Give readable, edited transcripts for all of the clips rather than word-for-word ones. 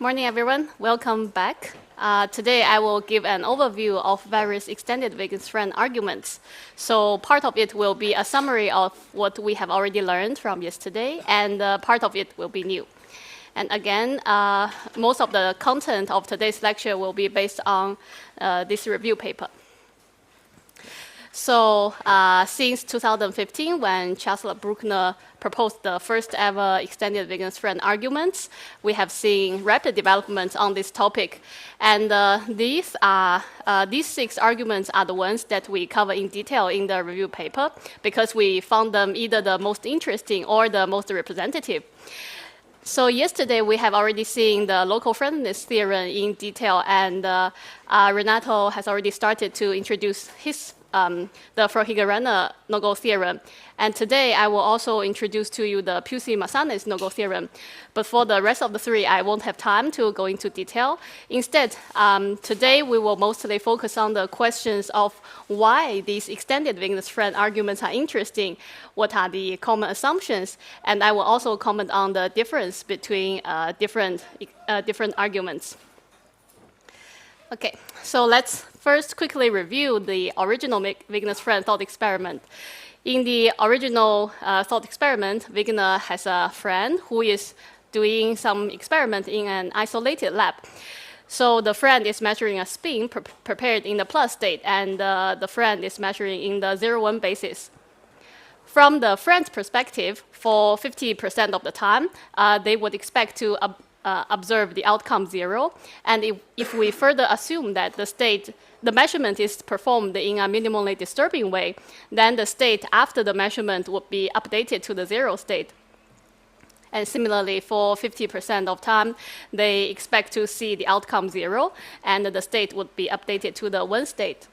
Morning, everyone. Welcome back. Today, I will give an overview of various extended Wittgenstein arguments. So part of it will be a summary of what we have already learned from yesterday, and part of it will be new. And again, most of the content of today's lecture will be based on this review paper. So since 2015, when Chancellor Bruckner proposed the first ever extended Wittgenstein arguments, we have seen rapid developments on this topic. And these 6 arguments are the ones that we cover in detail in the review paper, because we found them either the most interesting or the most representative. So yesterday, we have already seen the local friendliness theorem in detail, and Renato has already started to introduce his the Frohigeraner no-go theorem. And today, I will also introduce to you the Pusey-Massanes no-go theorem. But for the rest of the 3, I won't have time to go into detail. Instead, today, we will mostly focus on the questions of why these extended Wittgenstein arguments are interesting, what are the common assumptions, and I will also comment on the difference between different arguments. Okay, so let's first quickly review the original Wittgenstein thought experiment. In the original thought experiment, Wegener has a friend who is doing some experiment in an isolated lab. So the friend is measuring a spin prepared in the plus state, and the friend is measuring in the 0-1 basis. From the friend's perspective, for 50% of the time, they would expect to observe the outcome 0. And if we further assume that the measurement is performed in a minimally disturbing way, then the state after the measurement would be updated to the 0 state. And similarly, for 50% of time, they expect to see the outcome 0, and the state would be updated to the 1 state.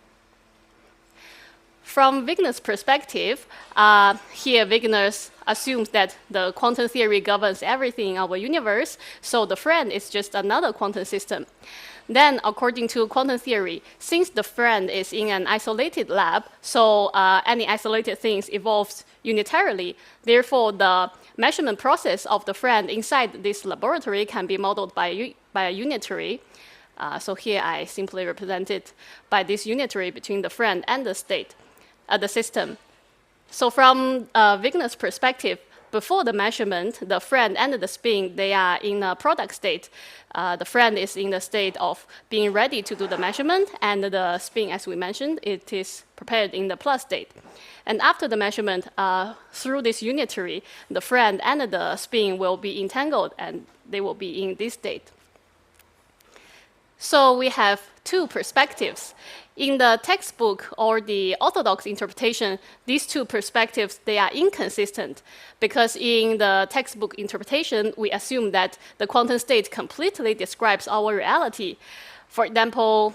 From Wegener's perspective, here Wegener assumes that the quantum theory governs everything in our universe, so the friend is just another quantum system. Then, according to quantum theory, since the friend is in an isolated lab, so any isolated things evolves unitarily, therefore the measurement process of the friend inside this laboratory can be modeled by a unitary. So here I simply represent it by this unitary between the friend and the state. The system. So from Wegener's perspective, before the measurement, the friend and the spin, they are in a product state. The friend is in the state of being ready to do the measurement, and the spin, as we mentioned, it is prepared in the plus state. And after the measurement, through this unitary, the friend and the spin will be entangled, and they will be in this state. So we have 2 perspectives. In the textbook or the orthodox interpretation, these 2 perspectives, they are inconsistent, because in the textbook interpretation, we assume that the quantum state completely describes our reality. For example,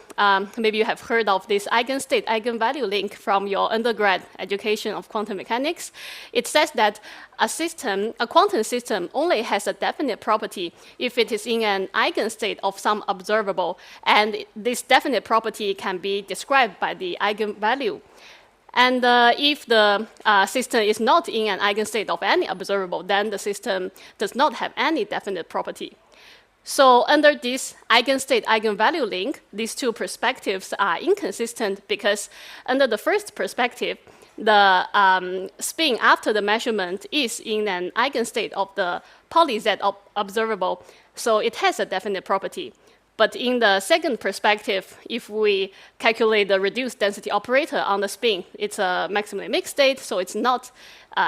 maybe you have heard of this eigenstate, eigenvalue link from your undergrad education of quantum mechanics. It says that a quantum system only has a definite property if it is in an eigenstate of some observable, and this definite property can be described by the eigenvalue. And if the system is not in an eigenstate of any observable, then the system does not have any definite property. So under this eigenstate, eigenvalue link, these 2 perspectives are inconsistent, because under the first perspective, the spin after the measurement is in an eigenstate of the Pauli Z observable, so it has a definite property. But in the second perspective, if we calculate the reduced density operator on the spin, it's a maximally mixed state, so it's not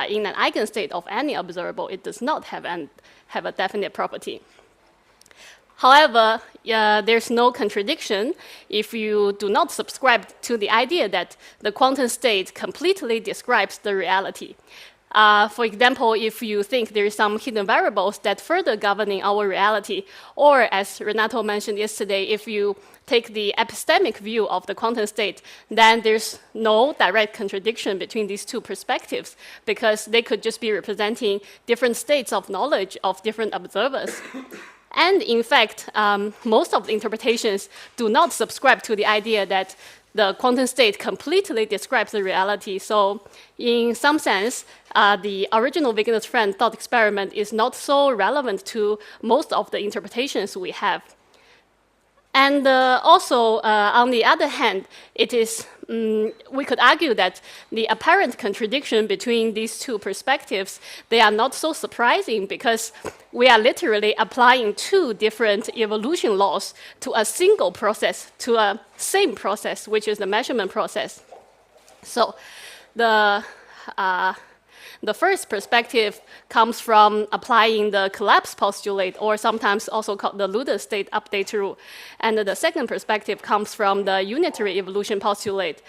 in an eigenstate of any observable. It does not have a definite property. However, there's no contradiction if you do not subscribe to the idea that the quantum state completely describes the reality. For example, if you think there are some hidden variables that further governing our reality, or as Renato mentioned yesterday, if you take the epistemic view of the quantum state, then there's no direct contradiction between these 2 perspectives, because they could just be representing different states of knowledge of different observers. And in fact, most of the interpretations do not subscribe to the idea that the quantum state completely describes the reality. So in some sense, the original Wegener's friend thought experiment is not so relevant to most of the interpretations we have. And also, on the other hand, it is, we could argue that the apparent contradiction between these two perspectives, they are not so surprising because we are literally applying two different evolution laws to a single process, to a same process, which is the measurement process. So the first perspective comes from applying the collapse postulate, or sometimes also called the Luder state update rule. And the second perspective comes from the unitary evolution postulate.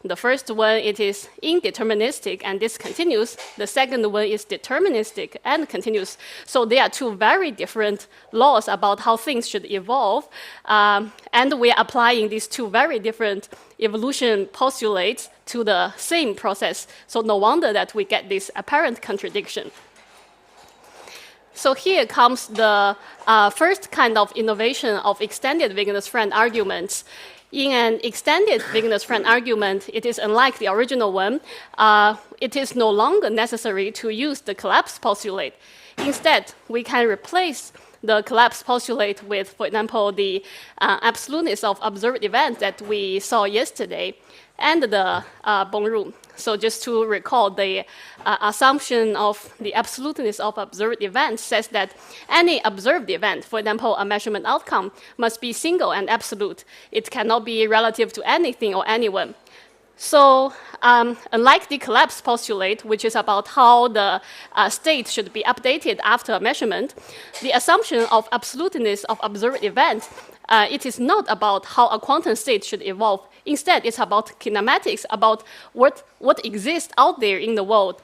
The first one, it is indeterministic and discontinuous. The second one is deterministic and continuous. So they are two very different laws about how things should evolve. And we are applying these two very different evolution postulates to the same process. So no wonder that we get this apparent contradiction. So here comes the first kind of innovation of extended Wegener's friend arguments. In an extended Wegener's friend argument, it is unlike the original one. It is no longer necessary to use the collapse postulate. Instead, we can replace the collapse postulate with, for example, the absoluteness of observed events that we saw yesterday, and the Born rule. So just to recall, the assumption of the absoluteness of observed events says that any observed event, for example, a measurement outcome, must be single and absolute. It cannot be relative to anything or anyone. So unlike the collapse postulate, which is about how the state should be updated after a measurement, the assumption of absoluteness of observed event, it is not about how a quantum state should evolve. Instead, it's about kinematics, about what exists out there in the world.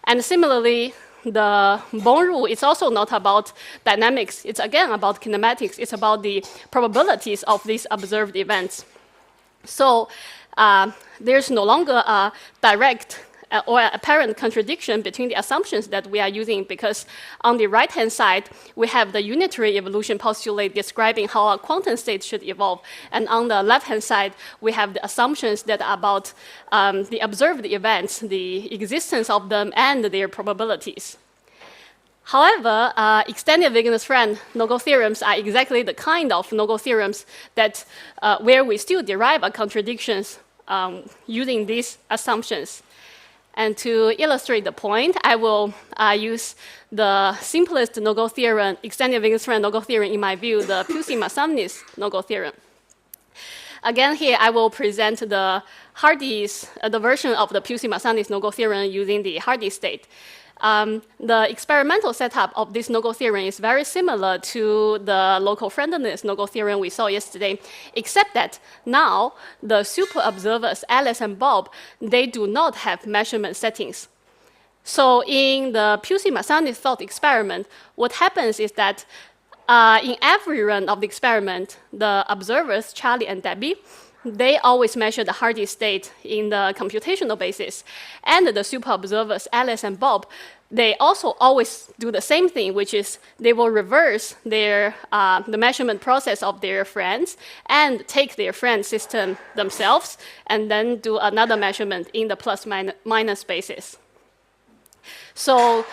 And similarly, the Born rule is also not about dynamics. It's again about kinematics. It's about the probabilities of these observed events. So there's no longer a direct or apparent contradiction between the assumptions that we are using, because on the right-hand side, we have the unitary evolution postulate describing how a quantum state should evolve. And on the left-hand side, we have the assumptions that are about the observed events, the existence of them, and their probabilities. However, extended Wegener's friend no-go theorems are exactly the kind of no-go theorems that where we still derive a contradictions using these assumptions. And to illustrate the point, I will use the simplest no-go theorem, extended Wegener's friend no-go theorem in my view, the Pusey-Massamnis no-go theorem. Again, here I will present the Hardy's, the version of the Pusey-Massamnis no-go theorem using the Hardy state. The experimental setup of this no-go theorem is very similar to the local friendliness no-go theorem we saw yesterday, except that now the super observers, Alice and Bob, they do not have measurement settings. So in the Pusey-Massamnis thought experiment, what happens is that in every run of the experiment, the observers, Charlie and Debbie, they always measure the Hardy state in the computational basis. And the super observers, Alice and Bob, they also always do the same thing, which is they will reverse their, the measurement process of their friends and take their friend system themselves and then do another measurement in the plus minus basis. So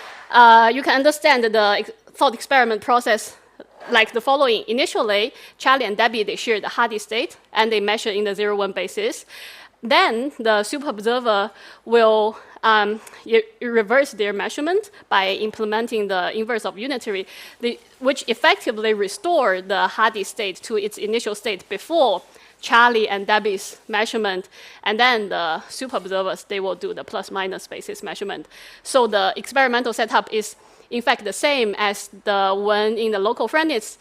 you can understand the thought experiment process like the following. Initially, Charlie and Debbie, they share the Hardy state, and they measure in the 0-1 basis. Then the super observer will reverse their measurement by implementing the inverse of unitary, which effectively restore the Hardy state to its initial state before Charlie and Debbie's measurement. And then the super observers, they will do the plus-minus basis measurement. So the experimental setup is in fact the same as the one in the local friendliness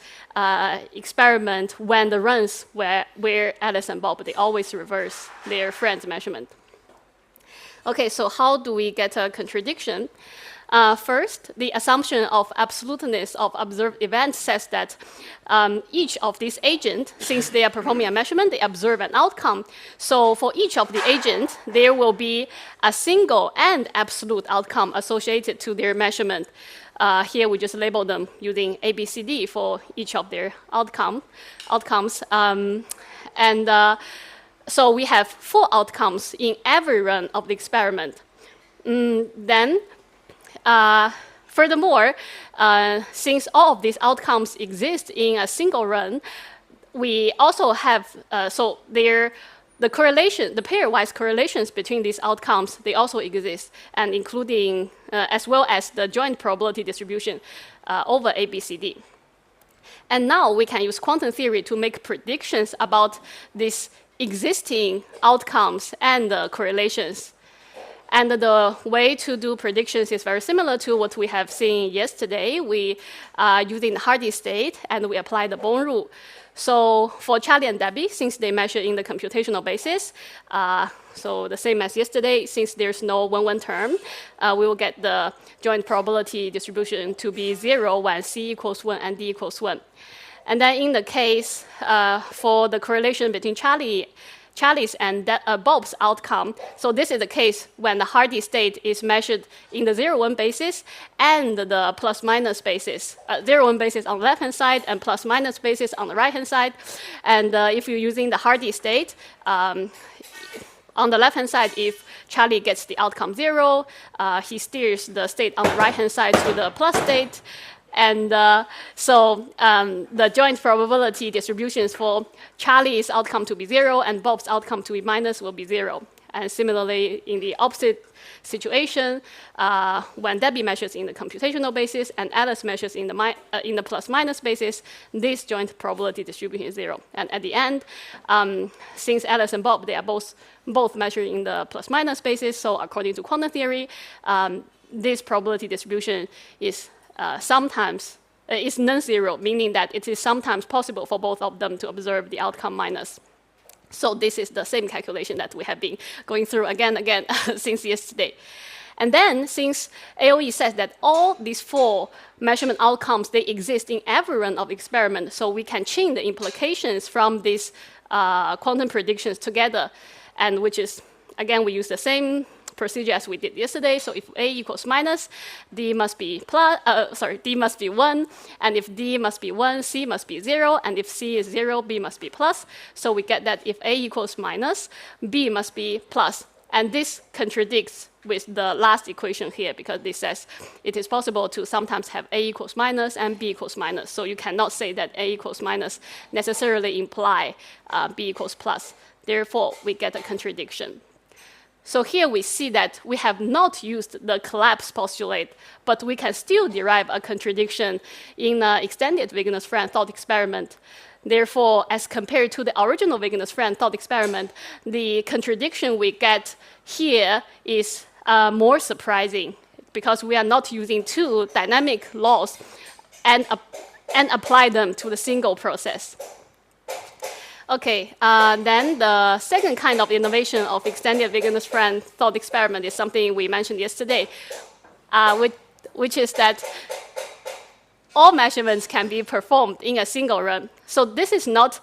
experiment when the runs where Alice and Bob, they always reverse their friend's measurement. Okay, so how do we get a contradiction? First, the assumption of absoluteness of observed events says that each of these agents, since they are performing a measurement, they observe an outcome. So for each of the agents, there will be a single and absolute outcome associated to their measurement. Here we just label them using A, B, C, D for each of their outcomes. So we have 4 outcomes in every run of the experiment. Furthermore, since all of these outcomes exist in a single run, we also have, the correlation, the pairwise correlations between these outcomes, they also exist, and including, as well as the joint probability distribution over ABCD. And now we can use quantum theory to make predictions about these existing outcomes and the correlations. And the way to do predictions is very similar to what we have seen yesterday. We are using the Hardy state, and we apply the Born rule. So for Charlie and Debbie, since they measure in the computational basis, so the same as yesterday, since there's no 1-1 term, we will get the joint probability distribution to be 0 when C equals 1 and D equals 1. And then in the case for the correlation between Charlie's and Bob's outcome, so this is the case when the Hardy state is measured in the 0-1 basis and the plus-minus basis. 0-1 basis on the left-hand side and plus-minus basis on the right-hand side. And if you're using the Hardy state, on the left-hand side, if Charlie gets the outcome 0, he steers the state on the right-hand side to the plus state. And the joint probability distributions for Charlie's outcome to be 0 and Bob's outcome to be minus will be 0. And similarly, in the opposite situation, when Debbie measures in the computational basis and Alice measures in the plus-minus basis, this joint probability distribution is 0. And at the end, since Alice and Bob, they are both measuring in the plus-minus basis, so according to quantum theory, this probability distribution is sometimes is non-zero, meaning that it is sometimes possible for both of them to observe the outcome minus. So this is the same calculation that we have been going through again and again since yesterday. And then, since AOE says that all these 4 measurement outcomes, they exist in every run of experiment, so we can chain the implications from these quantum predictions together, and which is, again, we use the same procedure as we did yesterday. So if A equals minus, D must be D must be 1, and if D must be 1, C must be 0, and if C is 0, B must be plus. So we get that if A equals minus, B must be plus. And this contradicts with the last equation here, because this says it is possible to sometimes have A equals minus and B equals minus. So you cannot say that A equals minus necessarily imply B equals plus. Therefore, we get a contradiction. So here we see that we have not used the collapse postulate, but we can still derive a contradiction in an extended Wegener-Friend thought experiment. Therefore, as compared to the original Wegener-Friend thought experiment, the contradiction we get here is more surprising, because we are not using 2 dynamic laws and apply them to the single process. Okay, then the second kind of innovation of extended Wegener-Friend thought experiment is something we mentioned yesterday, which is that all measurements can be performed in a single run. So this is not,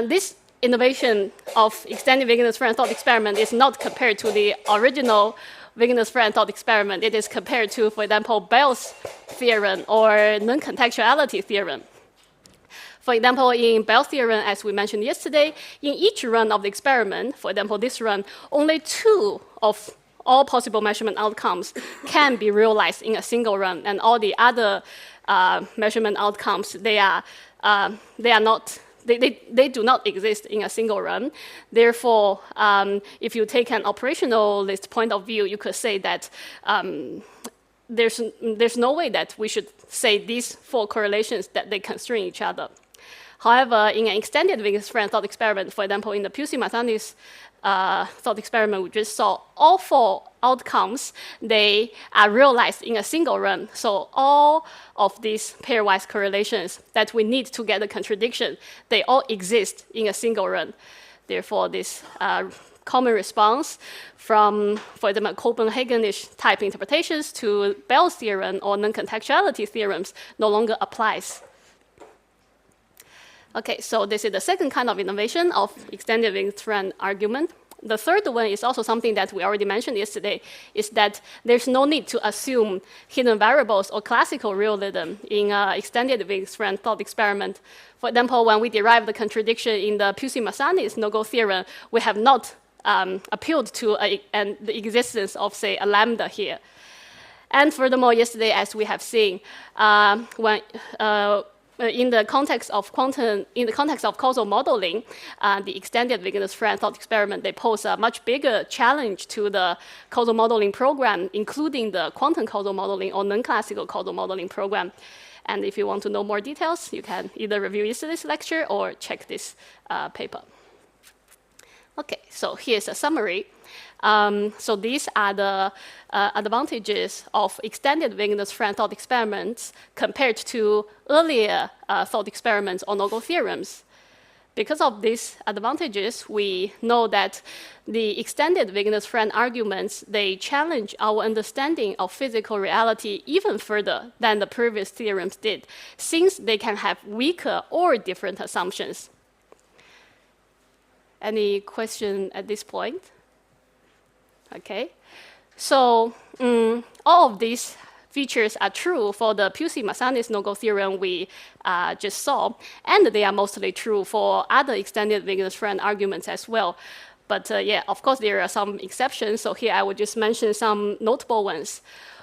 this innovation of extended Wegener-Friend thought experiment is not compared to the original Wegener-Friend thought experiment. It is compared to, for example, Bell's theorem or non-contextuality theorem. For example, in Bell's theorem, as we mentioned yesterday, in each run of the experiment, for example, this run, only 2 of all possible measurement outcomes can be realized in a single run, and all the other measurement outcomes, they do not exist in a single run. Therefore, if you take an operationalist point of view, you could say that there's no way that we should say these 4 correlations that they constrain each other. However, in an extended Wegener-Friend thought experiment, for example, in the Pusey-Mathanis thought experiment, we just saw all 4 outcomes, they are realized in a single run. So all of these pairwise correlations that we need to get a contradiction, they all exist in a single run. Therefore, this common response from, for example, Copenhagen-ish type interpretations to Bell's theorem or non-contextuality theorems no longer applies. Okay, so this is the second kind of innovation of extended Wegener-Friend argument. The third one is also something that we already mentioned yesterday, is that there's no need to assume hidden variables or classical realism in extended Wiggins friend thought experiment. For example, when we derive the contradiction in the Pusey-Massanis no-go theorem, we have not appealed to the existence of, say, a lambda here. And furthermore, yesterday, as we have seen, in the context of causal modeling, the extended Wiggins friend thought experiment, they pose a much bigger challenge to the causal modeling program, including the quantum causal modeling or non-classical causal modeling program. And if you want to know more details, you can either review yesterday's lecture or check this paper. Okay, so here's a summary. So these are the advantages of extended Wiggins friend thought experiments compared to earlier thought experiments on no-go theorems. Because of these advantages, we know that the extended Wiggins friend arguments, they challenge our understanding of physical reality even further than the previous theorems did, since they can have weaker or different assumptions. Any question at this point? Okay, so all of these features are true for the Pusey-Massanis no-go theorem we just saw, and they are mostly true for other extended Wiggins friend arguments as well. But yeah, of course, there are some exceptions, so here I will just mention some notable ones.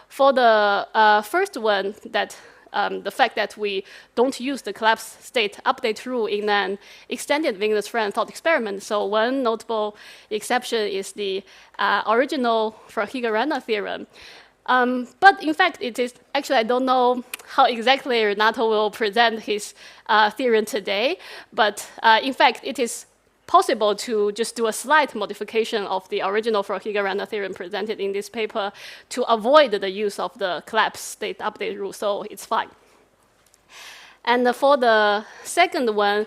For the first one, that the fact that we don't use the collapse state update rule in an extended Wiggins friend thought experiment. So one notable exception is the original Higuera theorem. But in fact, it is actually, I don't know how exactly Renato will present his theorem today, but in fact, it is possible to just do a slight modification of the original Higuera theorem presented in this paper to avoid the use of the collapse state update rule, so it's fine. And for the second one,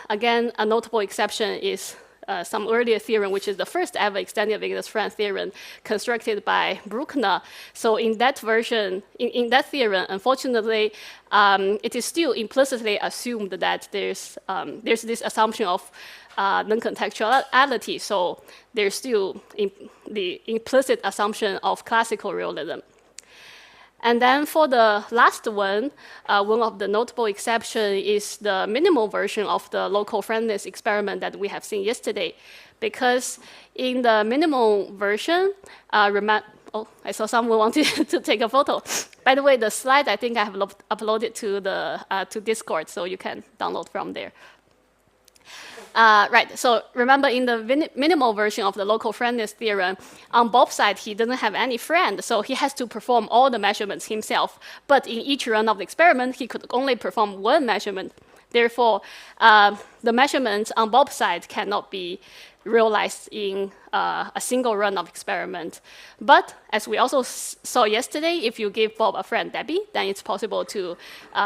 again, a notable exception is some earlier theorem, which is the first ever extended Wiggins friend theorem constructed by Bruckner. So in that version, in that theorem, unfortunately, it is still implicitly assumed that there's this assumption of non-contextuality. So there's still the implicit assumption of classical realism. And then for the last one, one of the notable exceptions is the minimal version of the local friendliness experiment that we have seen yesterday. Because in the minimal version, oh, I saw someone wanted to take a photo. By the way, the slide I think I have uploaded to Discord, so you can download from there. Right, so remember in the minimal version of the local friendliness theorem, on both sides he doesn't have any friend, so he has to perform all the measurements himself. But in each run of the experiment, he could only perform one measurement. Therefore, the measurements on both sides cannot be realized in a single run of experiment. But as we also saw yesterday, if you give Bob a friend Debbie, then it's possible to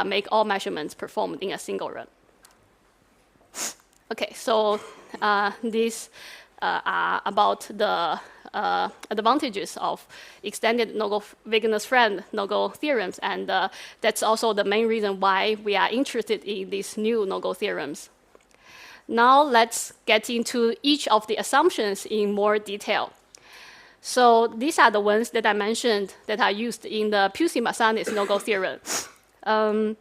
make all measurements performed in a single run. Okay, so these are about the advantages of extended no-go Wiggins friend no-go theorems, and that's also the main reason why we are interested in these new no-go theorems. Now let's get into each of the assumptions in more detail. So these are the ones that I mentioned that are used in the Pusey-Massanis no-go theorem. In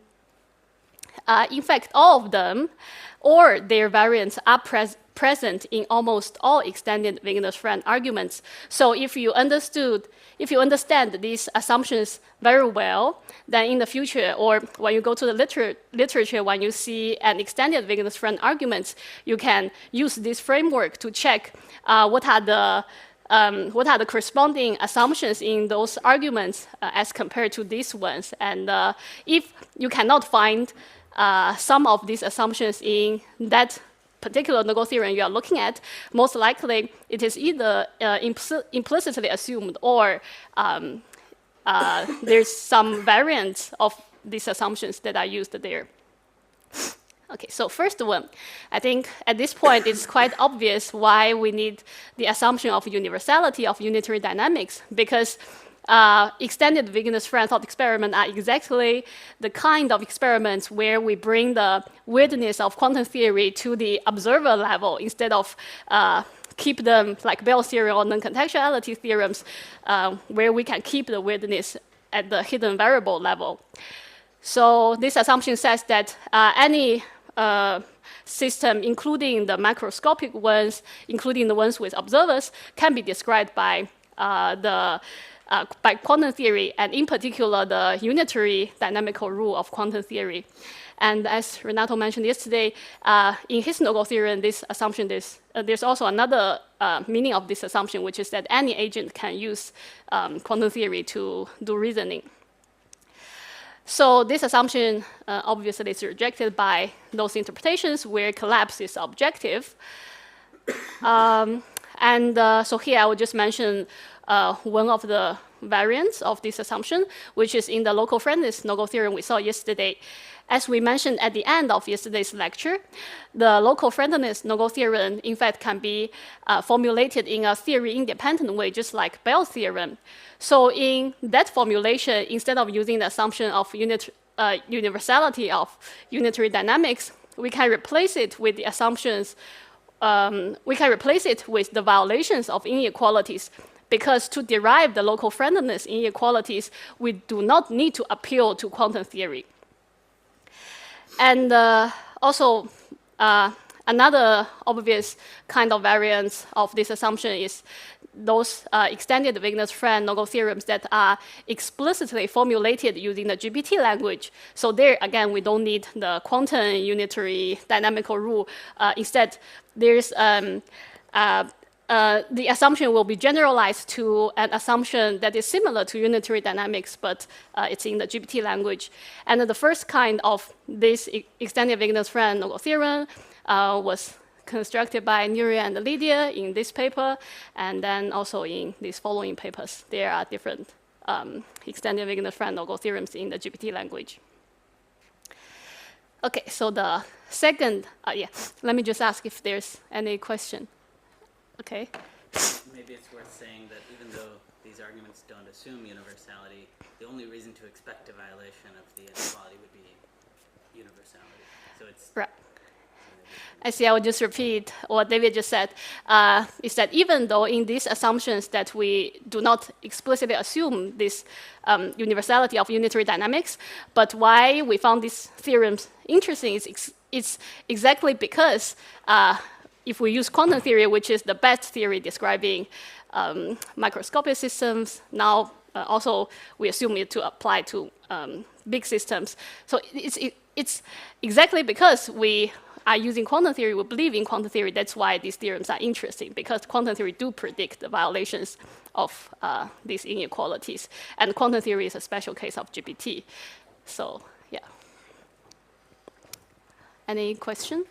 fact, all of them or their variants are present in almost all extended Wiggins friend arguments. So if you understand these assumptions very well, then in the future, or when you go to the literature, when you see an extended Wiggins friend arguments, you can use this framework to check what are the corresponding assumptions in those arguments as compared to these ones. And if you cannot find some of these assumptions in that particular no-go theorem you are looking at, most likely it is either implicitly assumed or there's some variant of these assumptions that are used there. Okay, so first one, I think at this point it's quite obvious why we need the assumption of universality of unitary dynamics, because extended Wiggins friend thought experiments are exactly the kind of experiments where we bring the weirdness of quantum theory to the observer level instead of keep them like Bell's theorem or non-contextuality theorems, where we can keep the weirdness at the hidden variable level. So this assumption says that any system, including the macroscopic ones, including the ones with observers, can be described by by quantum theory, and in particular the unitary dynamical rule of quantum theory. And as Renato mentioned yesterday, in his no-go theorem, this assumption there's also another meaning of this assumption, which is that any agent can use quantum theory to do reasoning. So this assumption obviously is rejected by those interpretations where collapse is objective. So here I will just mention one of the variants of this assumption, which is in the local friendliness no-go theorem we saw yesterday. As we mentioned at the end of yesterday's lecture, the local friendliness no-go theorem, in fact, can be formulated in a theory-independent way, just like Bell's theorem. So in that formulation, instead of using the assumption of universality of unitary dynamics, we can replace it with the assumptions, we can replace it with the violations of inequalities, because to derive the local friendliness inequalities, we do not need to appeal to quantum theory. And also, another obvious kind of variance of this assumption is those extended Wegener-Friend no-go theorems that are explicitly formulated using the GPT language. So there, again, we don't need the quantum unitary dynamical rule. Instead, there's the assumption will be generalized to an assumption that is similar to unitary dynamics, but it's in the GPT language. And the first kind of this extended Wegener-Friend no-go theorem was constructed by Nuria and Lydia in this paper, and then also in these following papers. There are different extended Wegener-Friend no-go theorems in the GPT language. Okay, so the second, let me just ask if there's any question. Okay. Maybe it's worth saying that even though these arguments don't assume universality, the only reason to expect a violation of the inequality would be universality. So it's right. I see. I will just repeat what David just said. Is that even though in these assumptions that we do not explicitly assume this universality of unitary dynamics, but why we found these theorems interesting is it's exactly because if we use quantum theory, which is the best theory describing microscopic systems, now also we assume it to apply to big systems. So it's exactly because we are using quantum theory, we believe in quantum theory, that's why these theorems are interesting, because quantum theory do predict the violations of these inequalities. And quantum theory is a special case of GPT. So, yeah. Any question?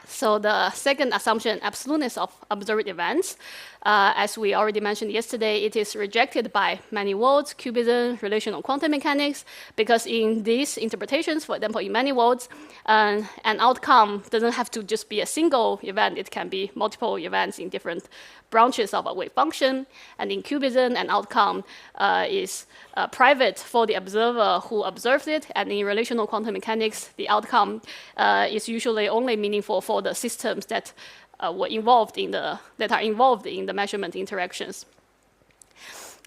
So the second assumption, absoluteness of observed events, as we already mentioned yesterday, it is rejected by many worlds, cubism, relational quantum mechanics, because in these interpretations, for example, in many worlds, an outcome doesn't have to just be a single event. It can be multiple events in different branches of a wave function. And in cubism, an outcome is private for the observer who observes it. And in relational quantum mechanics, the outcome is usually only meaningful for the systems that are involved in the measurement interactions.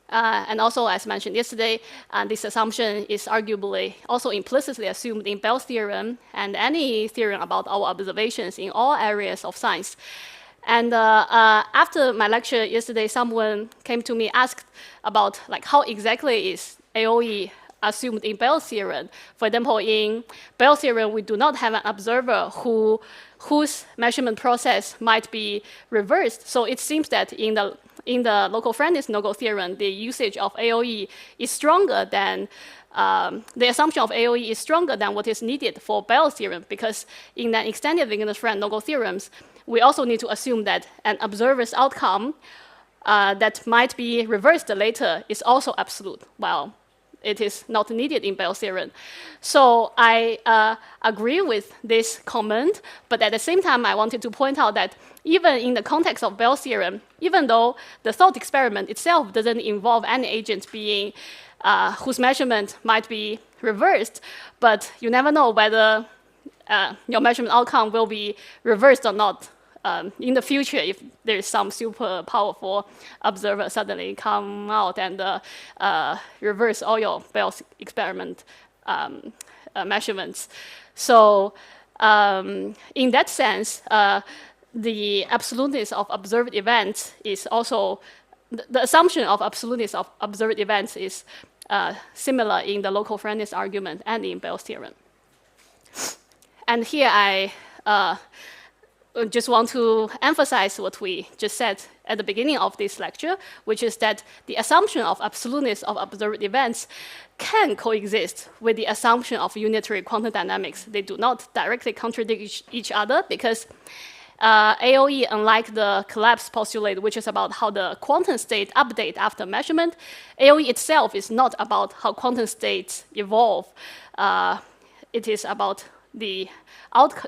And also, as mentioned yesterday, this assumption is arguably also implicitly assumed in Bell's theorem and any theorem about our observations in all areas of science. And after my lecture yesterday, someone came to me, asked about how exactly is AOE assumed in Bell's theorem. For example, in Bell's theorem, we do not have an observer whose measurement process might be reversed. So it seems that in the local friendliness no-go theorem, the usage of AOE is stronger than the assumption of AOE is stronger than what is needed for Bell's theorem, because in the extended Wegener-Friend no-go theorems, we also need to assume that an observer's outcome that might be reversed later is also absolute, while it is not needed in Bell's theorem. So I agree with this comment, but at the same time, I wanted to point out that even in the context of Bell's theorem, even though the thought experiment itself doesn't involve any agent being whose measurement might be reversed, but you never know whether your measurement outcome will be reversed or not in the future if there's some super powerful observer suddenly come out and reverse all your Bell's experiment measurements. So in that sense, the absoluteness of observed events is also, the assumption of absoluteness of observed events is similar in the local friendliness argument and in Bell's theorem. And here I just want to emphasize what we just said at the beginning of this lecture, which is that the assumption of absoluteness of observed events can coexist with the assumption of unitary quantum dynamics. They do not directly contradict each other because AOE, unlike the collapse postulate, which is about how the quantum state update after measurement, AOE itself is not about how quantum states evolve. It is about the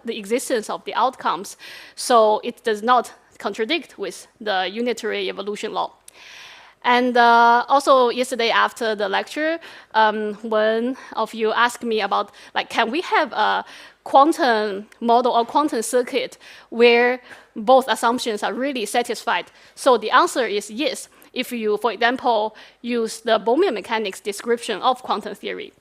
existence of the outcomes. So it does not contradict with the unitary evolution law. And also yesterday after the lecture, one of you asked me about, like, can we have a quantum model or quantum circuit where both assumptions are really satisfied? So the answer is yes, if you, for example, use the Bohmian mechanics description of quantum theory.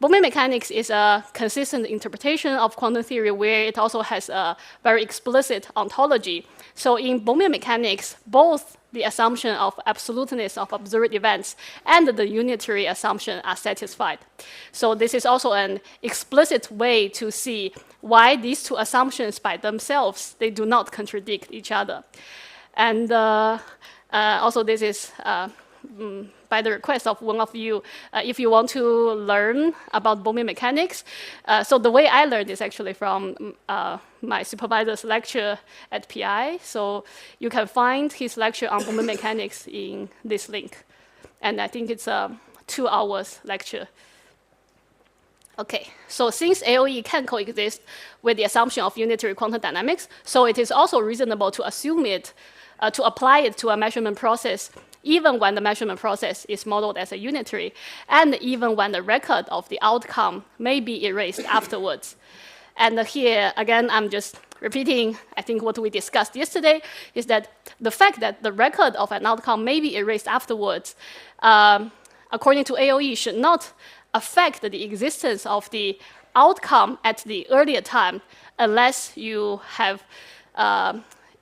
Bohmian mechanics is a consistent interpretation of quantum theory where it also has a very explicit ontology. So in Bohmian mechanics, both the assumption of absoluteness of observed events and the unitary assumption are satisfied. So this is also an explicit way to see why these two assumptions by themselves, they do not contradict each other. And also this is by the request of one of you, if you want to learn about Bohmian mechanics. So the way I learned is actually from my supervisor's lecture at PI. So you can find his lecture on Bohmian mechanics in this link. And I think it's a 2 hours lecture. Okay, so since AOE can coexist with the assumption of unitary quantum dynamics, so it is also reasonable to assume it, to apply it to a measurement process even when the measurement process is modeled as a unitary, and even when the record of the outcome may be erased afterwards. And here, again, I'm just repeating, I think what we discussed yesterday, is that the fact that the record of an outcome may be erased afterwards, according to AOE, should not affect the existence of the outcome at the earlier time, unless you have,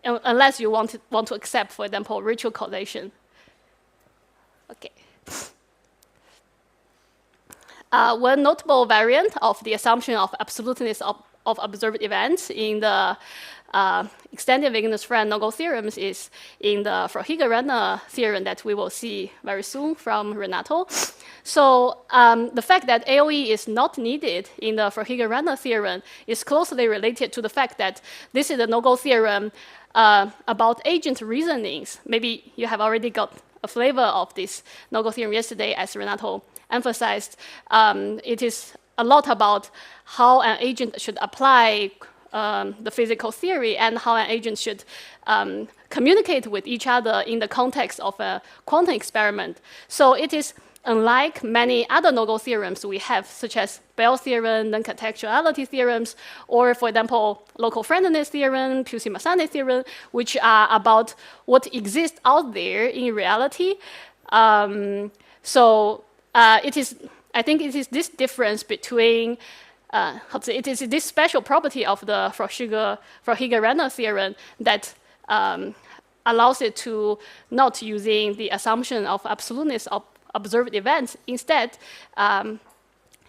unless you want to accept, for example, ritual correlation. Okay. One notable variant of the assumption of absoluteness of observed events in the extended vagueness-friend no-go theorems is in the Verheugen-Renner theorem that we will see very soon from Renato. So the fact that AOE is not needed in the Verheugen-Renner theorem is closely related to the fact that this is a no-go theorem about agent reasonings. Maybe you have already got a flavor of this no-go theorem yesterday, as Renato emphasized. It is a lot about how an agent should apply the physical theory and how an agent should communicate with each other in the context of a quantum experiment. So it is unlike many other no-go theorems we have, such as Bell's theorem, non-contextuality theorems, or, for example, local friendliness theorem, Pusey-Masane theorem, which are about what exists out there in reality. So it is, I think it is this difference between, it is this special property of the Verheugen-Renner theorem that allows it to not using the assumption of absoluteness of observed events. Instead,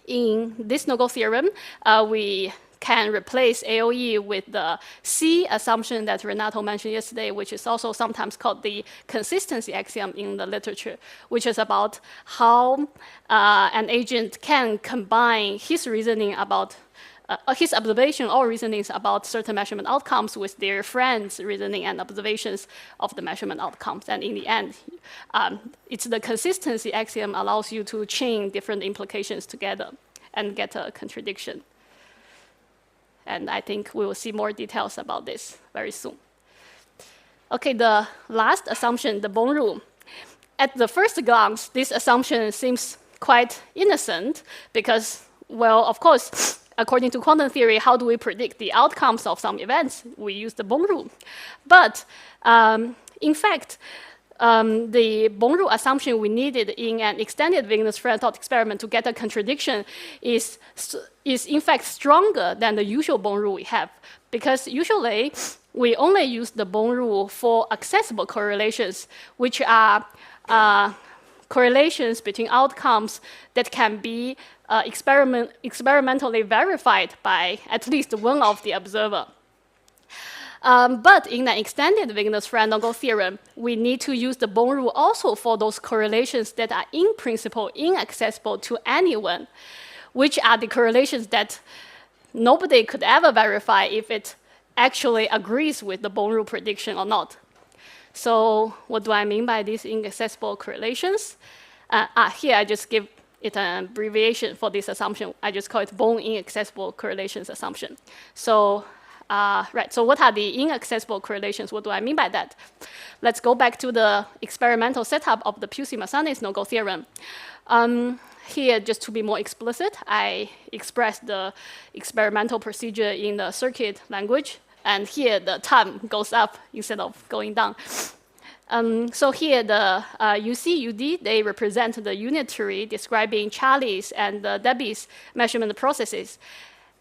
in this no-go theorem, we can replace AOE with the C assumption that Renato mentioned yesterday, which is also sometimes called the consistency axiom in the literature, which is about how an agent can combine his reasoning about his observation or reasonings about certain measurement outcomes with their friends' reasoning and observations of the measurement outcomes. And in the end, it's the consistency axiom allows you to chain different implications together and get a contradiction. And I think we will see more details about this very soon. Okay, the last assumption, the bone rule. At the first glance, this assumption seems quite innocent because, well, of course, according to quantum theory, how do we predict the outcomes of some events? We use the Born rule. But in fact, the Born rule assumption we needed in an extended Wegener's friend thought experiment to get a contradiction is in fact stronger than the usual Born rule we have. Because usually, we only use the Born rule for accessible correlations, which are correlations between outcomes that can be experimentally verified by at least one of the observer. But in an extended Wegener's random theorem, we need to use the Born rule also for those correlations that are in principle inaccessible to anyone, which are the correlations that nobody could ever verify if it actually agrees with the Born rule prediction or not. So what do I mean by these inaccessible correlations? Here I just give it an abbreviation for this assumption. I just call it Born inaccessible correlations assumption. So so what are the inaccessible correlations? What do I mean by that? Let's go back to the experimental setup of the Pusey-Massanes no-go theorem. Here, just to be more explicit, I express the experimental procedure in the circuit language, and here the time goes up instead of going down. So here the UC, UD, they represent the unitary describing Charlie's and Debbie's measurement processes.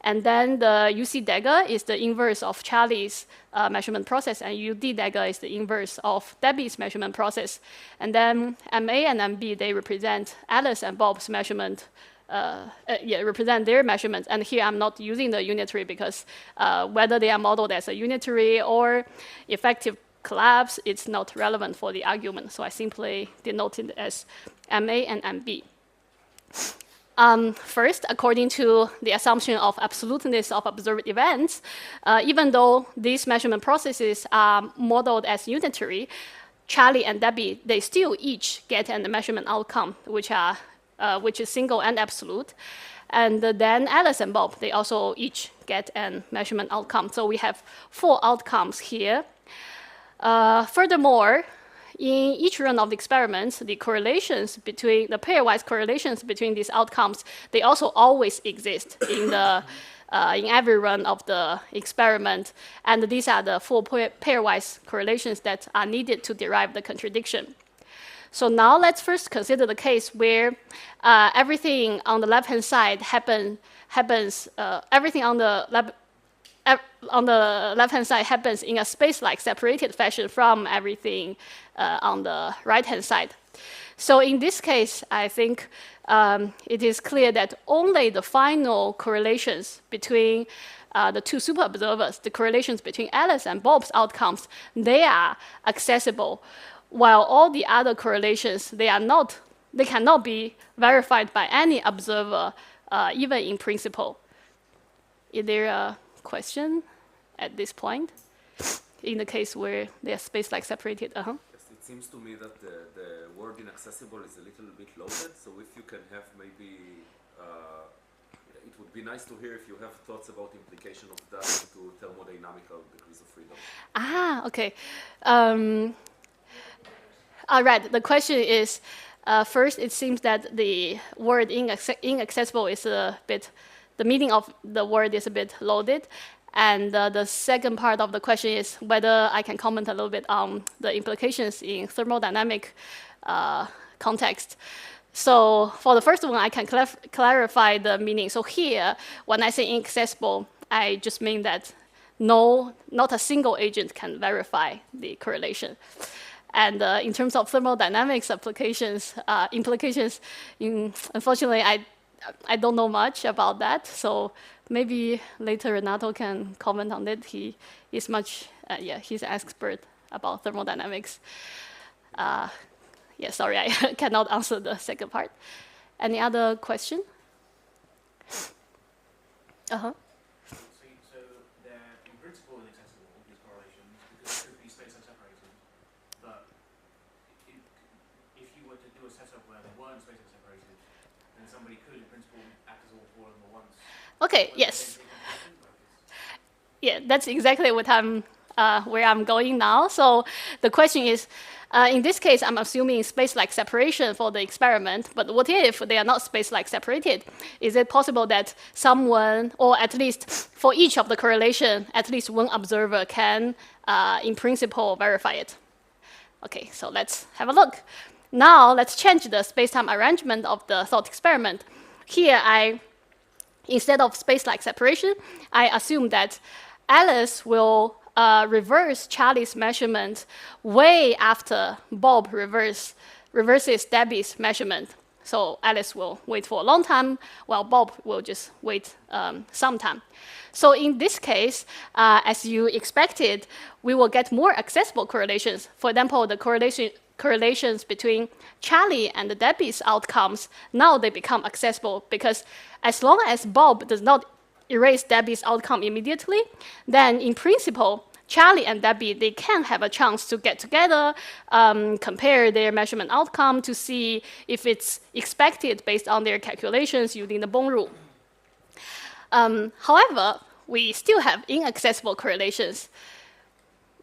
And then the UC dagger is the inverse of Charlie's measurement process, and UD dagger is the inverse of Debbie's measurement process. And then MA and MB, they represent Alice and Bob's measurement, represent their measurements. And here I'm not using the unitary because whether they are modeled as a unitary or effective collapse, it's not relevant for the argument. So I simply denote it as MA and MB. First, according to the assumption of absoluteness of observed events, even though these measurement processes are modeled as unitary, Charlie and Debbie, they still each get a measurement outcome, which is single and absolute. And then Alice and Bob, they also each get a measurement outcome. So we have 4 outcomes here. Furthermore, in each run of the experiments, the correlations between the pairwise correlations between these outcomes, they also always exist in every run of the experiment. And these are the 4 pairwise correlations that are needed to derive the contradiction. So now let's first consider the case where everything on the left-hand side everything on the left-hand side happens in a space-like separated fashion from everything on the right-hand side. So in this case, I think it is clear that only the final correlations between the 2 super-observers, the correlations between Alice and Bob's outcomes, they are accessible, while all the other correlations, they cannot be verified by any observer, even in principle. Is there a question at this point in the case where they are space-like separated? Yes, it seems to me that the word inaccessible is a little bit loaded, so if you can have maybe, it would be nice to hear if you have thoughts about the implication of that to thermodynamical degrees of freedom. Okay. All right, the question is, first, it seems that the word inaccessible is a bit, the meaning of the word is a bit loaded. And the second part of the question is whether I can comment a little bit on the implications in thermodynamic context. So for the first one, I can clarify the meaning. So here, when I say inaccessible, I just mean that not a single agent can verify the correlation. And in terms of thermodynamics implications, unfortunately, I don't know much about that. So maybe later Renato can comment on it. He is he's an expert about thermodynamics. Sorry, I cannot answer the second part. Any other question? So they're in principle inaccessible, these correlations, because they could be space-time separated. But if you were to do a setup where they weren't space-time separated, then somebody could, in principle, act as all 4 of them at once. Okay, yes. Yeah, that's exactly what where I'm going now. So the question is, In this case, I'm assuming space-like separation for the experiment, but what if they are not space-like separated? Is it possible that someone, or at least for each of the correlation, at least one observer can, in principle, verify it? Okay, so let's have a look. Now, let's change the space-time arrangement of the thought experiment. Here, instead of space-like separation, I assume that Alice will reverse Charlie's measurement way after Bob reverses Debbie's measurement. So Alice will wait for a long time, while Bob will just wait some time. So in this case, as you expected, we will get more accessible correlations. For example, the correlations between Charlie and Debbie's outcomes, now they become accessible because as long as Bob does not erase Debbie's outcome immediately, then in principle, Charlie and Debbie, they can have a chance to get together, compare their measurement outcome to see if it's expected based on their calculations using the Bone rule. However, we still have inaccessible correlations.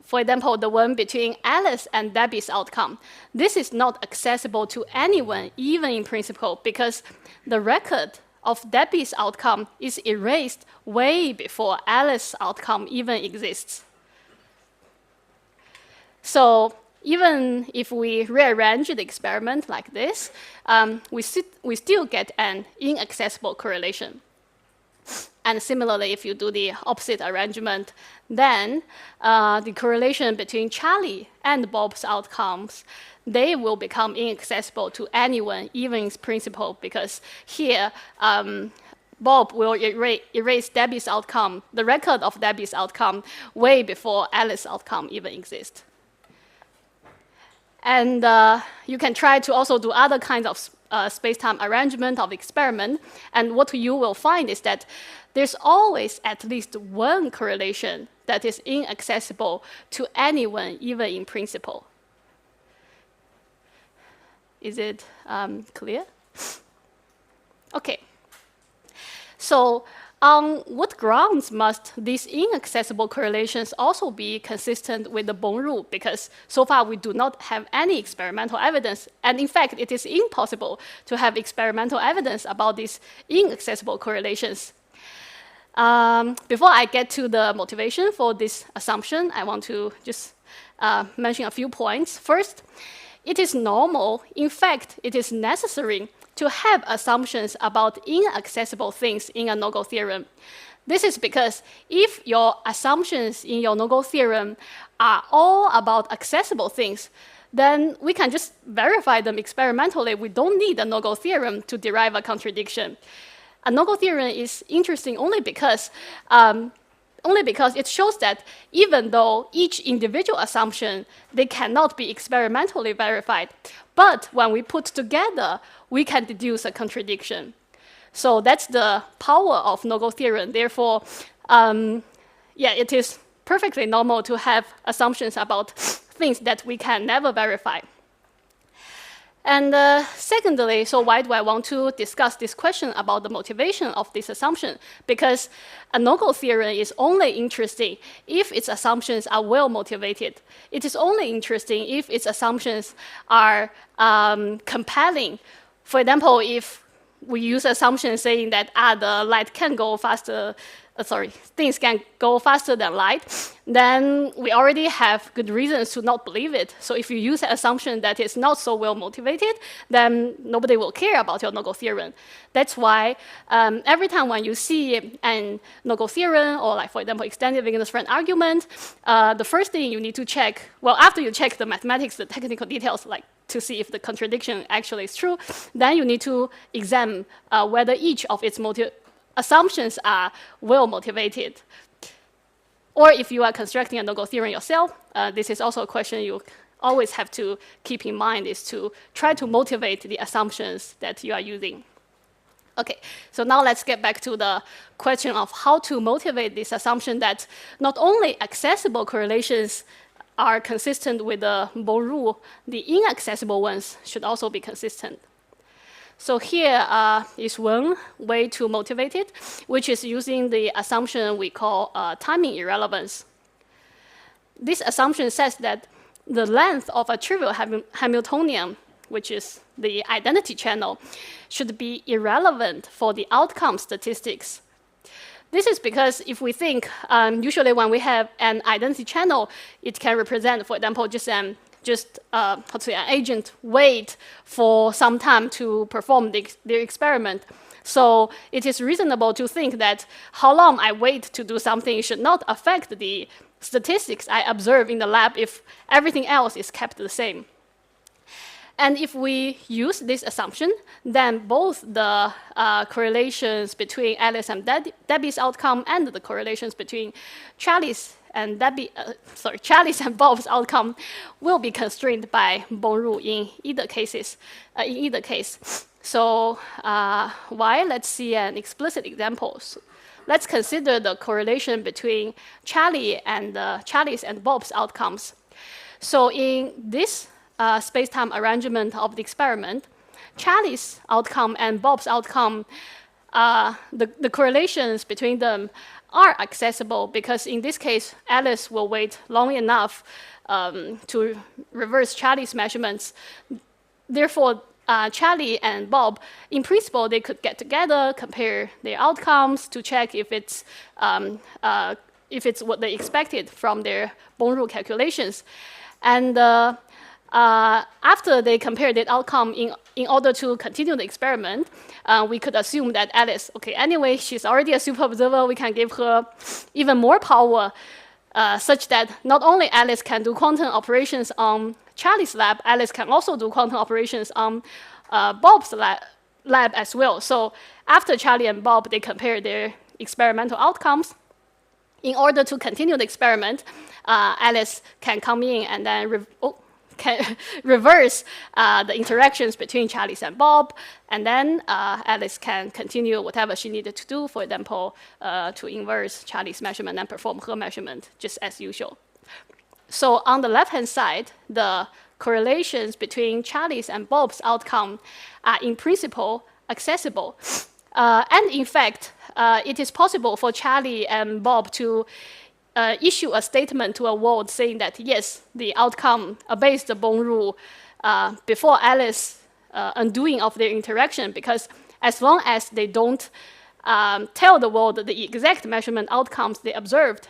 For example, the one between Alice and Debbie's outcome. This is not accessible to anyone, even in principle, because the record of Debbie's outcome is erased way before Alice's outcome even exists. So even if we rearrange the experiment like this, we still get an inaccessible correlation. And similarly, if you do the opposite arrangement, then the correlation between Charlie and Bob's outcomes, they will become inaccessible to anyone, even in principle, because here, Bob will erase Debbie's outcome, the record of Debbie's outcome, way before Alice's outcome even exists. And you can try to also do other kinds of space-time arrangement of experiment. And what you will find is that there's always at least one correlation that is inaccessible to anyone, even in principle. Is it clear? Okay. So on what grounds must these inaccessible correlations also be consistent with the Bone rule? Because so far we do not have any experimental evidence. And in fact, it is impossible to have experimental evidence about these inaccessible correlations. Before I get to the motivation for this assumption, I want to just mention a few points. First, it is normal, in fact, it is necessary to have assumptions about inaccessible things in a no-go theorem. This is because if your assumptions in your no-go theorem are all about accessible things, then we can just verify them experimentally. We don't need a no-go theorem to derive a contradiction. A no-go theorem is interesting only because it shows that even though each individual assumption, they cannot be experimentally verified, but when we put together, we can deduce a contradiction. So that's the power of no-go theorem. Therefore, it is perfectly normal to have assumptions about things that we can never verify. And secondly, so why do I want to discuss this question about the motivation of this assumption? Because a no-go theorem is only interesting if its assumptions are well motivated. It is only interesting if its assumptions are compelling. For example, if we use assumptions saying that the light can go faster, things can go faster than light, then we already have good reasons to not believe it. So if you use an assumption that is not so well motivated, then nobody will care about your no-go theorem. That's why every time when you see an no-go theorem, or like, for example, extended Wiggins-Friend argument, the first thing you need to check, well, after you check the mathematics, the technical details, like to see if the contradiction actually is true, then you need to examine whether each of its assumptions are well motivated. Or if you are constructing a no-go theorem yourself, this is also a question you always have to keep in mind, is to try to motivate the assumptions that you are using. Okay, so now let's get back to the question of how to motivate this assumption that not only accessible correlations are consistent with the Bone rule, the inaccessible ones should also be consistent. So here is one way to motivate it, which is using the assumption we call timing irrelevance. This assumption says that the length of a trivial Hamiltonian, which is the identity channel, should be irrelevant for the outcome statistics. This is because if we think, usually when we have an identity channel, it can represent, for example, an agent wait for some time to perform their experiment. So it is reasonable to think that how long I wait to do something should not affect the statistics I observe in the lab if everything else is kept the same. And if we use this assumption, then both the correlations between Alice and Debbie's outcome and the correlations between Charlie's and Bob's outcome will be constrained by Born rule in either case. So why? Let's see an explicit example. So let's consider the correlation between Charlie's and Bob's outcomes. So in this space-time arrangement of the experiment, Charlie's outcome and Bob's outcome, the correlations between them are accessible because in this case, Alice will wait long enough to reverse Charlie's measurements. Therefore, Charlie and Bob, in principle, they could get together, compare their outcomes to check if it's what they expected from their Born rule calculations. And after they compare that outcome in order to continue the experiment, we could assume that Alice, okay, anyway, she's already a super observer, we can give her even more power such that not only Alice can do quantum operations on Charlie's lab, Alice can also do quantum operations on Bob's lab as well. So after Charlie and Bob, they compare their experimental outcomes. In order to continue the experiment, Alice can come in and then can reverse the interactions between Charlie's and Bob, and then Alice can continue whatever she needed to do, for example, to inverse Charlie's measurement and perform her measurement just as usual. So on the left-hand side, the correlations between Charlie's and Bob's outcome are in principle accessible. And in fact, it is possible for Charlie and Bob to issue a statement to a world saying that, yes, the outcome obeys the Born rule before Alice undoing of their interaction, because as long as they don't tell the world the exact measurement outcomes they observed,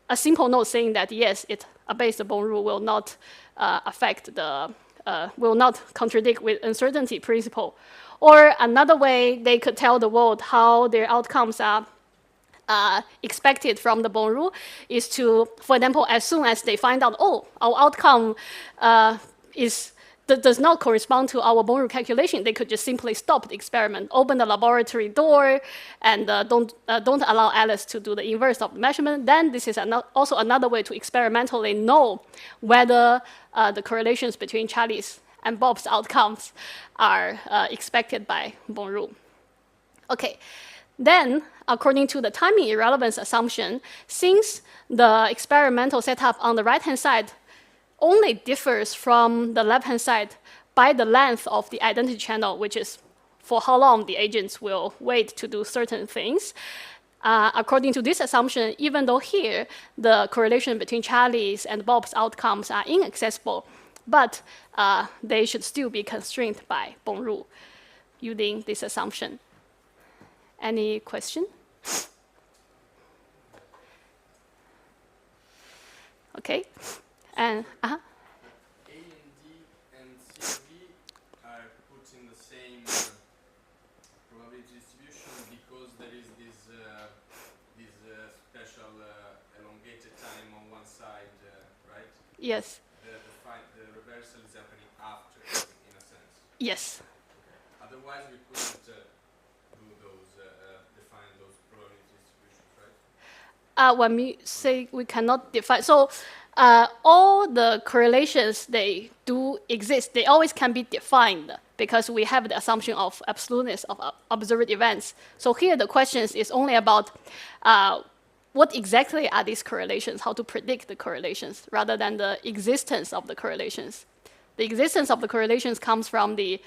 a simple note saying that, yes, it obeys the Born rule will not will not contradict with uncertainty principle. Or another way they could tell the world how their outcomes are expected from the Born rule is to, for example, as soon as they find out, oh, our outcome does not correspond to our Born rule calculation, they could just simply stop the experiment, open the laboratory door, and don't allow Alice to do the inverse of the measurement. Then this is also another way to experimentally know whether the correlations between Charlie's and Bob's outcomes are expected by Born rule. Okay. Then, according to the timing irrelevance assumption, since the experimental setup on the right-hand side only differs from the left-hand side by the length of the identity channel, which is for how long the agents will wait to do certain things, according to this assumption, even though here the correlation between Charlie's and Bob's outcomes are inaccessible, but they should still be constrained by Born rule using this assumption. Any question? Okay. And A and D and C and D are put in the same probability distribution because there is this special elongated time on one side, right? yes. The reversal is happening after, in a sense. Yes. Okay. Otherwise, we couldn't define those probability distributions, right? When we say we cannot define, so all the correlations, they do exist. They always can be defined because we have the assumption of absoluteness of observed events. So here the question is only about what exactly are these correlations, how to predict the correlations, rather than the existence of the correlations. The existence of the correlations comes from the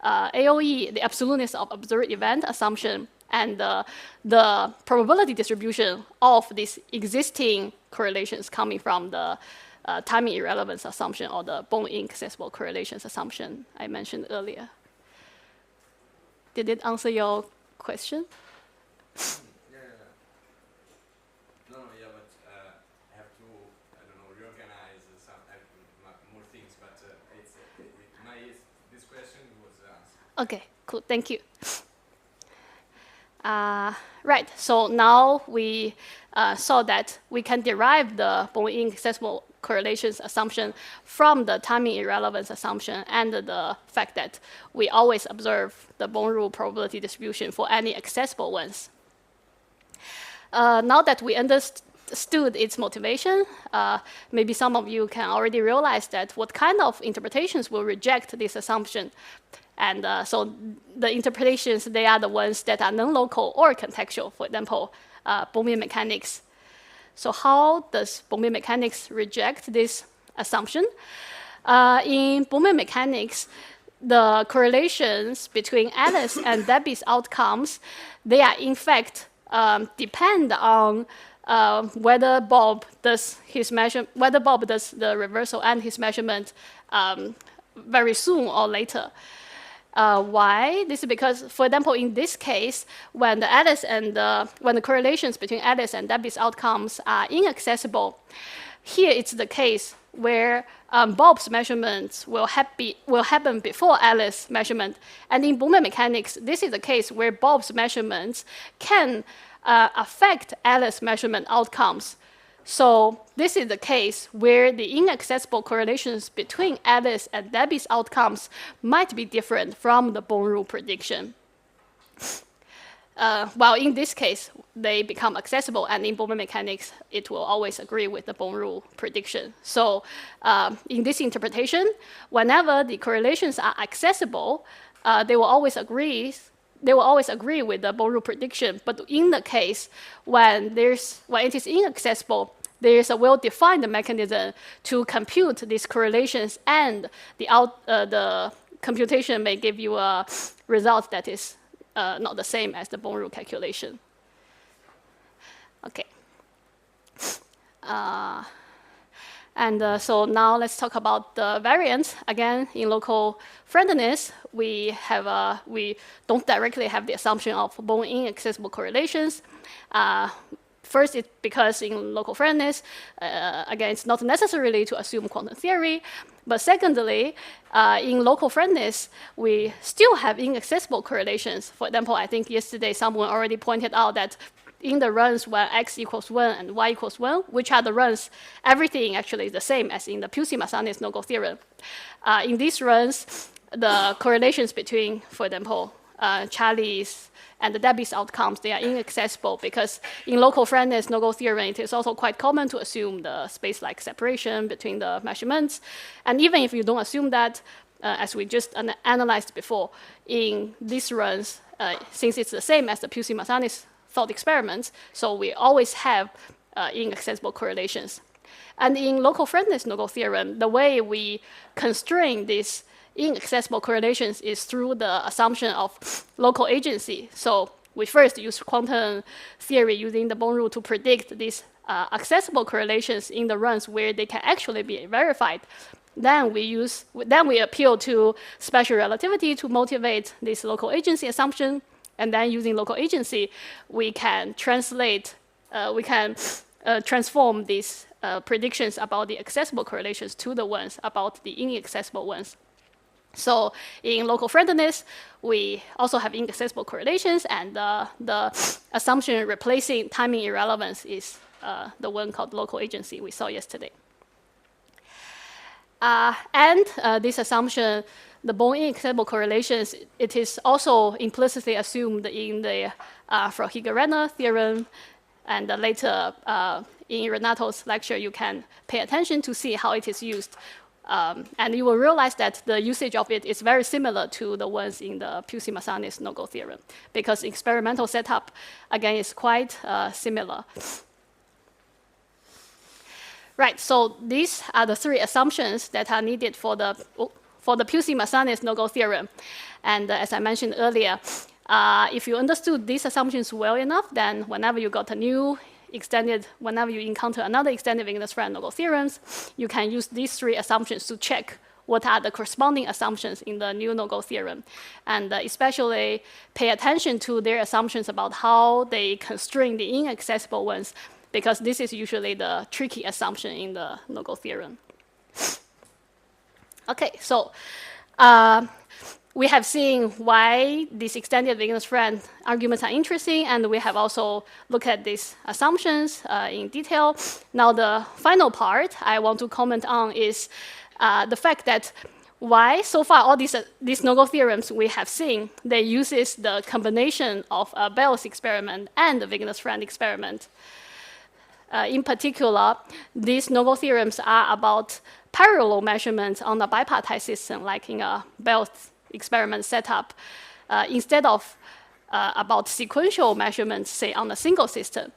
AOE, the absoluteness of observed event assumption, and the probability distribution of these existing correlations coming from the timing irrelevance assumption or the bone-inaccessible correlations assumption I mentioned earlier. Did it answer your question? No, yeah, but I have to, I don't know, reorganize some more things, but this question was answered. Okay, cool, thank you. Right, so now we saw that we can derive the bone-inaccessible correlations assumption from the timing irrelevance assumption and the fact that we always observe the bone rule probability distribution for any accessible ones. Now that we understood its motivation, maybe some of you can already realize that what kind of interpretations will reject this assumption. And so the interpretations, they are the ones that are non-local or contextual, for example, Bohmian mechanics. So how does Bohmian mechanics reject this assumption? In Bohmian mechanics, the correlations between Alice and Debbie's outcomes, they are in fact depend on whether Bob does the reversal and his measurement very soon or later. Why? This is because, for example, in this case, when the correlations between Alice and Debbie's outcomes are inaccessible, here it's the case where Bob's measurements will happen before Alice's measurement, and in Bohmian mechanics, this is the case where Bob's measurements can affect Alice's measurement outcomes. So this is the case where the inaccessible correlations between Alice and Debbie's outcomes might be different from the bone rule prediction. While in this case, they become accessible, and in Bohmian mechanics, it will always agree with the bone rule prediction. So in this interpretation, whenever the correlations are accessible, they will always agree with the bone rule prediction. But in the case when it is inaccessible, there is a well-defined mechanism to compute these correlations, and the computation may give you a result that is not the same as the bone rule calculation. Okay. So now let's talk about the variance. Again, in local friendliness, we don't directly have the assumption of bone inaccessible correlations. First, it's because in local friendliness, again, it's not necessarily to assume quantum theory. But secondly, in local friendliness, we still have inaccessible correlations. For example, I think yesterday someone already pointed out that in the runs where x equals 1 and y equals 1, which are the runs, everything actually is the same as in the Pusey-Massanis no-go theorem. In these runs, the correlations between, for example, Charlie's and the Debbie's outcomes, they are inaccessible because in local friendliness no-go theorem, it is also quite common to assume the space-like separation between the measurements. And even if you don't assume that, as we just analyzed before, in these runs, since it's the same as the Pusey-Massanis thought experiments, so we always have inaccessible correlations. And in local friendliness no-go theorem, the way we constrain these inaccessible correlations is through the assumption of local agency. So we first use quantum theory using the bone rule to predict these accessible correlations in the runs where they can actually be verified. Then we appeal to special relativity to motivate this local agency assumption. And then using local agency, we can transform these predictions about the accessible correlations to the ones about the inaccessible ones. So in local friendliness, we also have inaccessible correlations, and the assumption replacing timing irrelevance is the one called local agency we saw yesterday. And this assumption, the bone inaccessible correlations, it is also implicitly assumed in the Frohige-Renner theorem, and later in Renato's lecture, you can pay attention to see how it is used. And you will realize that the usage of it is very similar to the ones in the Pusey-Massanis no-go theorem, because experimental setup, again, is quite similar. Right, so these are the three assumptions that are needed for the Pusey-Massanis no-go theorem. And as I mentioned earlier, if you understood these assumptions well enough, then whenever you got a new whenever you encounter another extended Wegener's friend no-go theorems, you can use these 3 assumptions to check what are the corresponding assumptions in the new no-go theorem. And especially pay attention to their assumptions about how they constrain the inaccessible ones, because this is usually the tricky assumption in the no-go theorem. Okay, so we have seen why these extended Wegener's friend arguments are interesting, and we have also looked at these assumptions in detail. Now, the final part I want to comment on is the fact that why so far all these no-go theorems we have seen, they uses the combination of a Bell's experiment and the Wegener's friend experiment. In particular, these no-go theorems are about parallel measurements on a bipartite system, like in a Bell's experiment setup, instead of about sequential measurements, say, on a single system.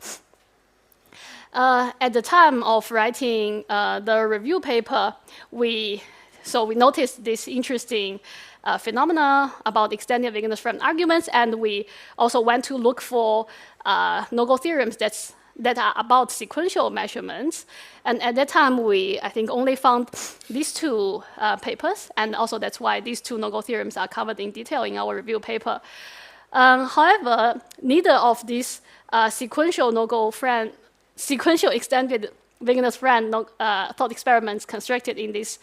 At the time of writing the review paper, we noticed this interesting phenomena about extended Wegener's friend arguments, and we also went to look for no-go theorems that are about sequential measurements. And at that time, I think, only found these 2 papers, and also that's why these 2 no-go theorems are covered in detail in our review paper. However, neither of these sequential extended Wegener's friend thought experiments constructed in these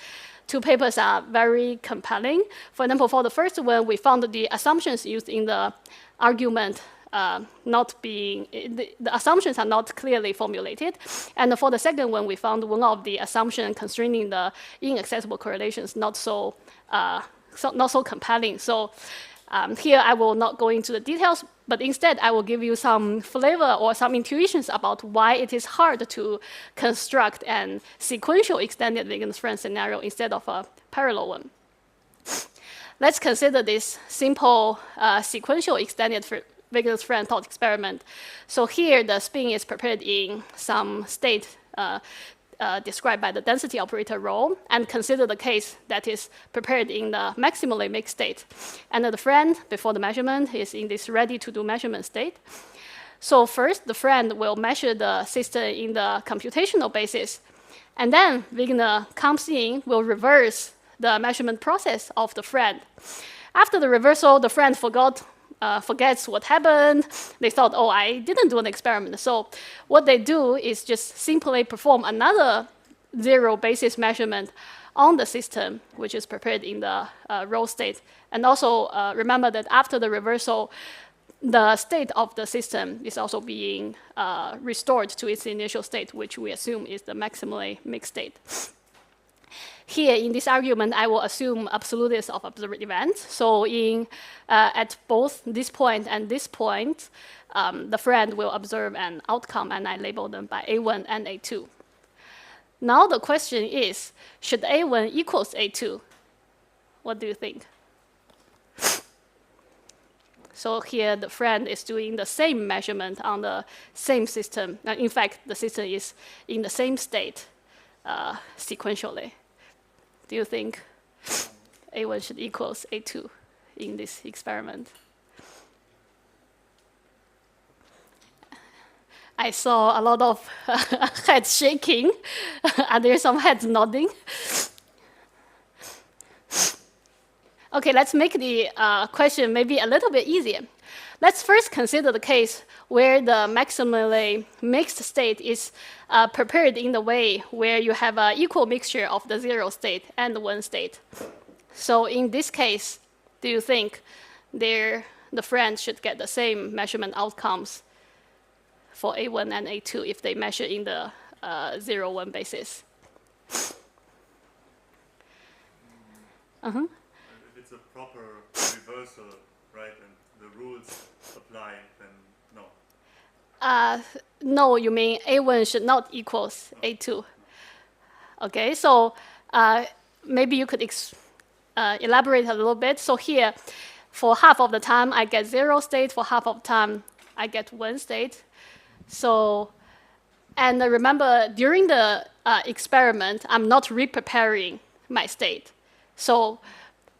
2 papers are very compelling. For example, for the first one, we found that the assumptions used in the argument the assumptions are not clearly formulated. And for the second one, we found one of the assumptions constraining the inaccessible correlations not so compelling. So here I will not go into the details, but instead I will give you some flavor or some intuitions about why it is hard to construct an sequential extended Wegener's friend scenario instead of a parallel one. Let's consider this simple sequential extended Wegener's friend thought experiment. So here the spin is prepared in some state described by the density operator rho, and consider the case that is prepared in the maximally mixed state. And the friend, before the measurement, is in this ready-to-do measurement state. So first, the friend will measure the system in the computational basis, and then Wegener comes in, will reverse the measurement process of the friend. After the reversal, the friend forgets what happened. They thought, oh, I didn't do an experiment. So what they do is just simply perform another 0 basis measurement on the system, which is prepared in the rho state. And also remember that after the reversal, the state of the system is also being restored to its initial state, which we assume is the maximally mixed state. Here, in this argument, I will assume absoluteness of observed events. So at both this point and this point, the friend will observe an outcome, and I label them by A1 and A2. Now the question is, should A1 equals A2? What do you think? So here, the friend is doing the same measurement on the same system. In fact, the system is in the same state sequentially. Do you think A1 should equals A2 in this experiment? I saw a lot of heads shaking. Are there some heads nodding? Okay, let's make the question maybe a little bit easier. Let's first consider the case where the maximally mixed state is prepared in the way where you have an equal mixture of the 0 state and the 1 state. So in this case, do you think the friends should get the same measurement outcomes for A1 and A2 if they measure in the 0-1 basis? If it's a proper reversal, right, and the rules apply, then no. No, you mean A1 should not equals A2. Okay, so maybe you could elaborate a little bit. So here, for half of the time, I get 0 state. For half of the time, I get 1 state. So, and remember, during the experiment, I'm not re-preparing my state. So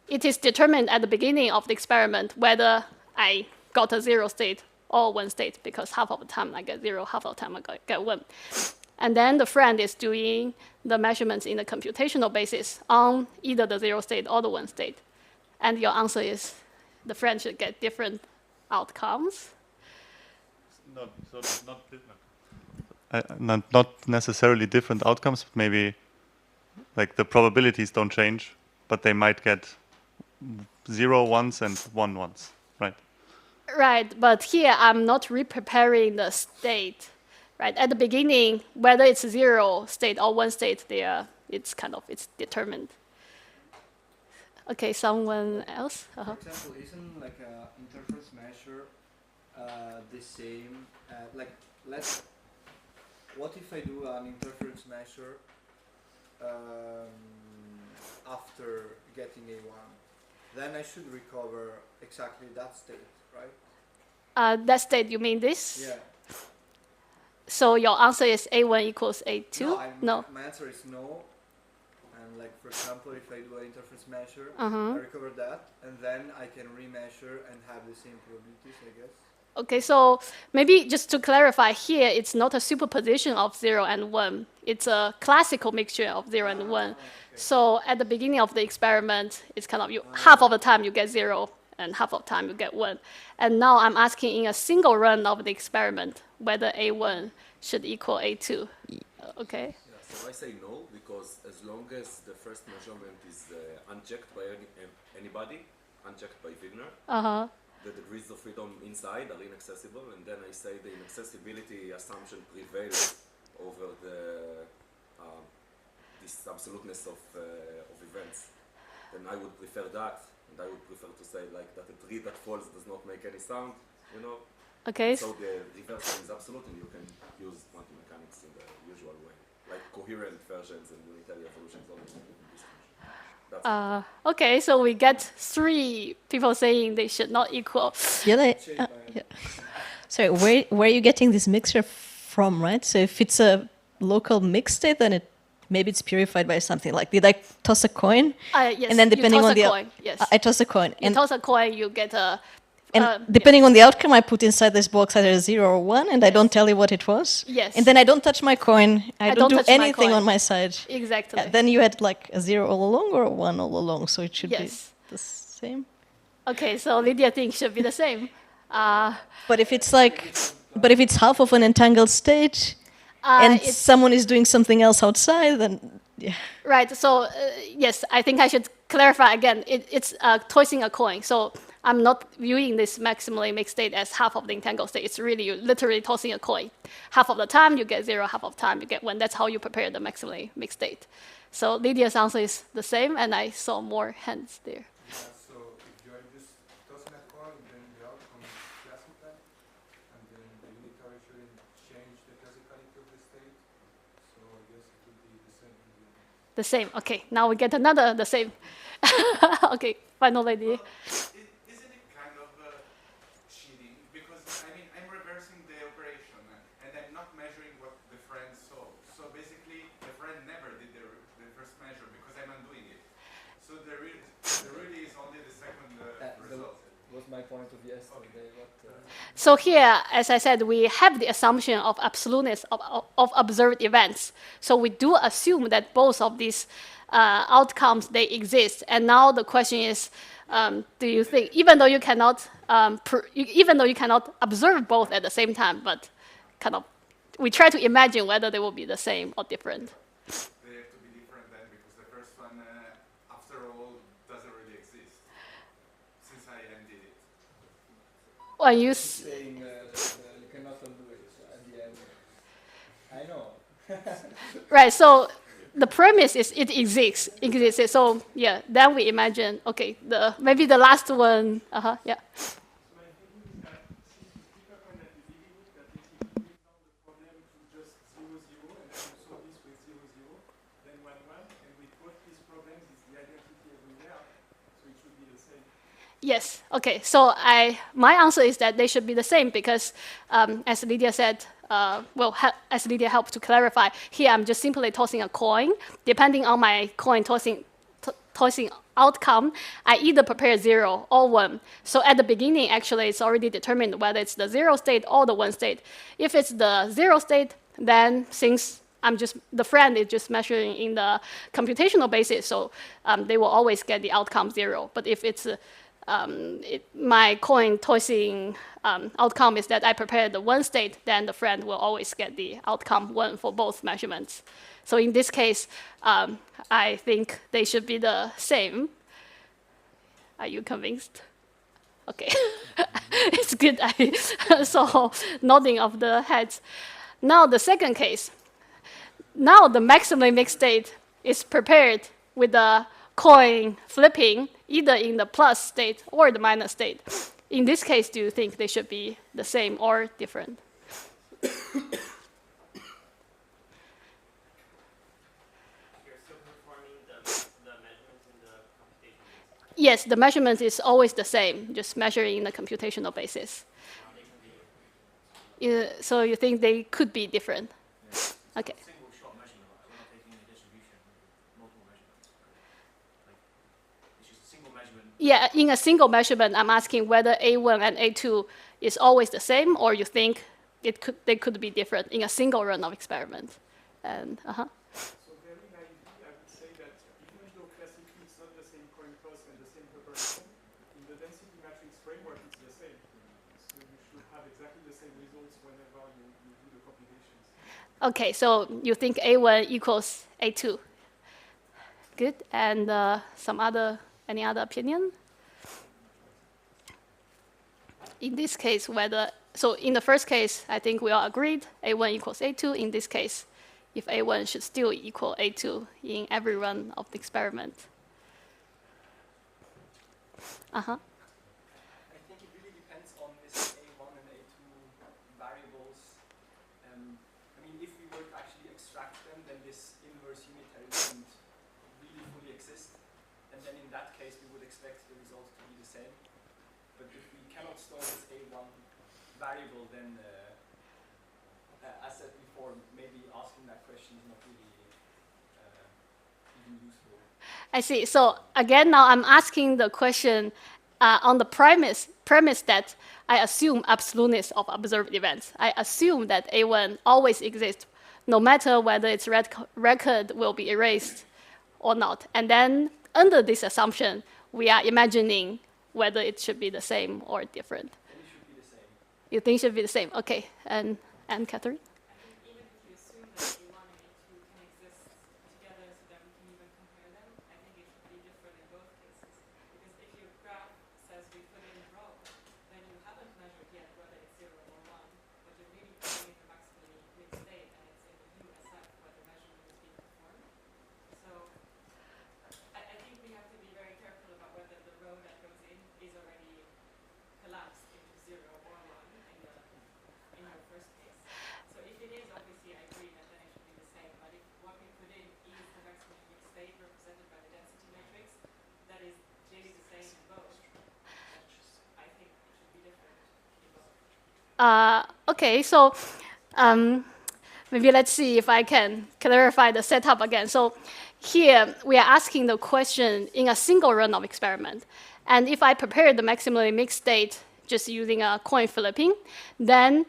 it is determined at the beginning of the experiment whether I got a 0 state or 1 state, because half of the time I get 0, half of the time I get 1. And then the friend is doing the measurements in a computational basis on either the 0 state or the 1 state. And your answer is the friend should get different outcomes. Not necessarily different outcomes, but maybe like the probabilities don't change, but they might get 0 once and 1 once, right? Right, but here I'm not re-preparing the state. Right, at the beginning, whether it's 0 state or 1 state, it's determined. Okay, someone else? For example, isn't like an interference measure the same? What if I do an interference measure after getting A1? Then I should recover exactly that state, right? That state, you mean this? Yeah. So your answer is A1 equals A2? No. My answer is no. And like, for example, if I do an interference measure, I recover that, and then I can remeasure and have the same probabilities, I guess. Okay, so maybe just to clarify here, it's not a superposition of 0 and 1. It's a classical mixture of 0 and 1. Okay. So at the beginning of the experiment, it's kind of half of the time you get 0 and half of the time you get 1. And now I'm asking in a single run of the experiment whether A1 should equal A2. Okay? Yeah, so I say no, because as long as the first measurement is unchecked by anybody, unchecked by Wigner, the degrees of freedom inside are inaccessible, and then I say the inaccessibility assumption prevails over this absoluteness of events. Then I would prefer that, and I would prefer to say like that a tree that falls does not make any sound, you know? Okay. So the reversal is absolute, and you can use quantum mechanics in the usual way, like coherent versions and unitary evolutions of this function. Okay, so we get 3 people saying they should not equal. Yìlè, yeah. Sorry, where are you getting this mixture from, right? So if it's a local mixed state, then maybe it's purified by something. Like, did I toss a coin? Yes, and then depending on the coin. Yes. I toss a coin. You toss a coin, you get a. And depending on the outcome, I put inside this box either 0 or 1, and I don't tell you what it was. Yes. And then I don't touch my coin. I don't do touch my anything coin. on my side. Exactly. Then you had like a 0 all along or a 1 all along, so it should be the same. Okay, so Lydia thinks should be the same. But if it's half of an entangled state, and someone is doing something else outside, then yeah. Right. So yes, I think I should clarify again. It's tossing a coin. So I'm not viewing this maximally mixed state as half of the entangled state. It's really you literally tossing a coin. Half of the time you get 0, half of the time you get 1. That's how you prepare the maximally mixed state. So Lydia's answer is the same, and I saw more hands there. Yeah, so if you are just tossing a coin, then the outcome is classical, and then the unitary shouldn't change the classicality of the state. So I guess it would be the same. The same. Okay, now we get the same. Okay, final idea. Isn't it kind of cheating? Because I mean, I'm reversing the operation, and I'm not measuring what the friend saw. So basically, the friend never did the first measure because I'm undoing it. So there really is only the second result. That was my point of yesterday. So here, as I said, we have the assumption of absoluteness of observed events. So we do assume that both of these outcomes, they exist. And now the question is, do you think, even though you cannot observe both at the same time, but kind of, we try to imagine whether they will be the same or different. They have to be different then, because the first one, after all, doesn't really exist, since I undid it. When you Saying you cannot undo it at the end. I know. right, so the premise is it exists. So yeah, then we imagine, okay, maybe the last one, yeah. Yes. Okay. So my answer is that they should be the same because, as Lydia said, as Lydia helped to clarify, here I'm just simply tossing a coin. Depending on my coin tossing tossing outcome, I either prepare 0 or 1. So at the beginning, actually, it's already determined whether it's the 0 state or the 1 state. If it's the 0 state, then since the friend is just measuring in the computational basis, so they will always get the outcome 0. But if it's my coin tossing outcome is that I prepared the 1 state, then the friend will always get the outcome 1 for both measurements. So in this case, I think they should be the same. Are you convinced? Okay, it's good. I saw nodding of the heads. Now the second case. Now the maximally mixed state is prepared with the coin flipping either in the plus state or the minus state. In this case, do you think they should be the same or different? You're still performing the measurements in the computation basis? Yes, the measurement is always the same, just measuring in the computational basis. So you think they could be different? Yeah. Okay. Single shot measurement, we're not taking a distribution, multiple measurements. Like, it's just a single measurement. Yeah, in a single measurement, I'm asking whether A1 and A2 is always the same, or you think they could be different in a single run of experiment. And So very naively, I would say that even though classically it's not the same coin toss and the same preparation, in the density matrix framework it's the same. So you should have exactly the same results whenever you do the computations. okay, so you think A1 equals A2. Good. And any other opinion? In this case, so in the first case, I think we all agreed A1 equals A2. In this case, if A1 should still equal A2 in every run of the experiment. I think it really depends on this A1 and A2 variables. I mean, if we were to actually extract them, then this inverse unitary wouldn't really fully exist. And then in that case, we would expect the results to be the same. But if we cannot store this A1 variable, then, as said before, maybe asking that question is not really even useful. I see. So again, now I'm asking the question on the premise that I assume absoluteness of observed events. I assume that A1 always exists, no matter whether its record will be erased or not. And then under this assumption, we are imagining whether it should be the same or different. Then it should be the same. You think it should be the same? Okay. And Catherine? I think even if you assume that A1 and A2 can exist together so that we can even compare them, I think it should be different in both cases. Because if your graph says we put in rho, then you haven't measured yet whether it's 0 or 1, but you're really putting it in the maximally mixed state, and it's in the USF where the measurement is being performed. So I think we have to be very careful about whether the rho that goes in is already collapsed into 0 or 1 in your first case. So if it is, obviously I agree that then it should be the same. But if what we put in is the maximum mixed state represented by the density matrix, that is clearly the same in both. I think it should be different in both. Okay, so maybe let's see if I can clarify the setup again. So here we are asking the question in a single run of experiment. And if I prepare the maximally mixed state just using a coin flipping, then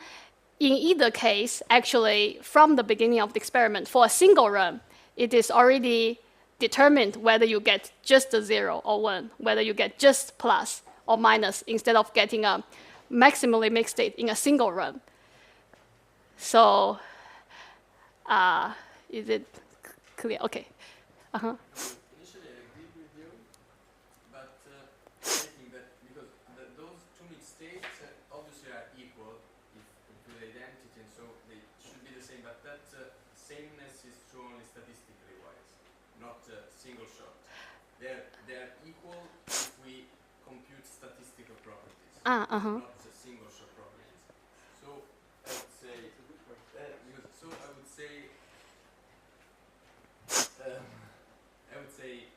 in either case, actually, from the beginning of the experiment, for a single run, it is already determined whether you get just a 0 or 1, whether you get just plus or minus, instead of getting a maximally mixed state in a single run. So, is it clear? Okay. Initially, I agreed with you, but I think that because those two mixed states obviously are equal to the identity, and so they should be the same. But that sameness is true only statistically wise, not single shot. They're equal if we compute statistical properties, not single shot properties. So I would say. I would say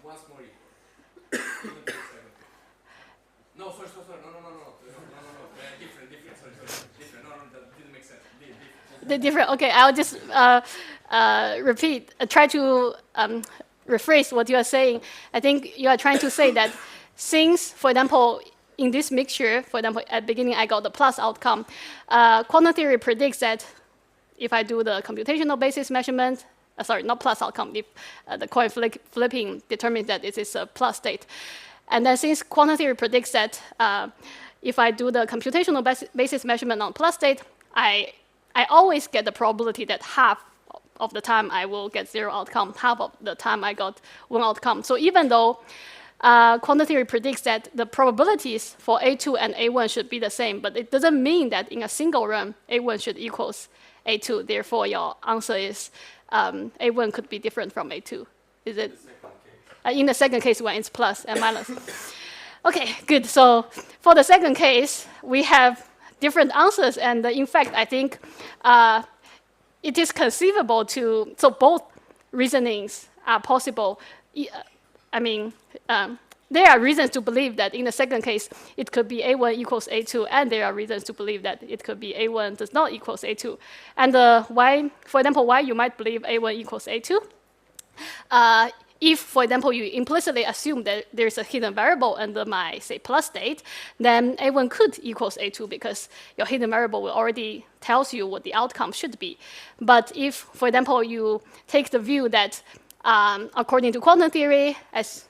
once more equal. No, sorry. No. Different. Sorry. Different. No, that didn't make sense. The different. Okay, I'll just repeat. Try to rephrase what you are saying. I think you are trying to say that since, for example, in this mixture, for example, at the beginning I got the plus outcome, quantum theory predicts that if I do the computational basis measurement, sorry, not plus outcome, if the coin flipping determines that it is a plus state. And then since quantum theory predicts that if I do the computational basis measurement on plus state, I always get the probability that half of the time I will get 0 outcome, half of the time I got 1 outcome. So even though quantum theory predicts that the probabilities for A2 and A1 should be the same, but it doesn't mean that in a single run, A1 should equals A2. Therefore, your answer is A1 could be different from A2. Is it? In the second case, when it's plus and minus. Okay, good. So for the second case, we have different answers. And in fact, I think it is conceivable to, so both reasonings are possible. I mean, there are reasons to believe that in the second case, it could be A1 equals A2, and there are reasons to believe that it could be A1 does not equals A2. And why, for example, why you might believe A1 equals A2? If, for example, you implicitly assume that there's a hidden variable under my, say, plus state, then A1 could equals A2 because your hidden variable will already tells you what the outcome should be. But if, for example, you take the view that according to quantum theory, as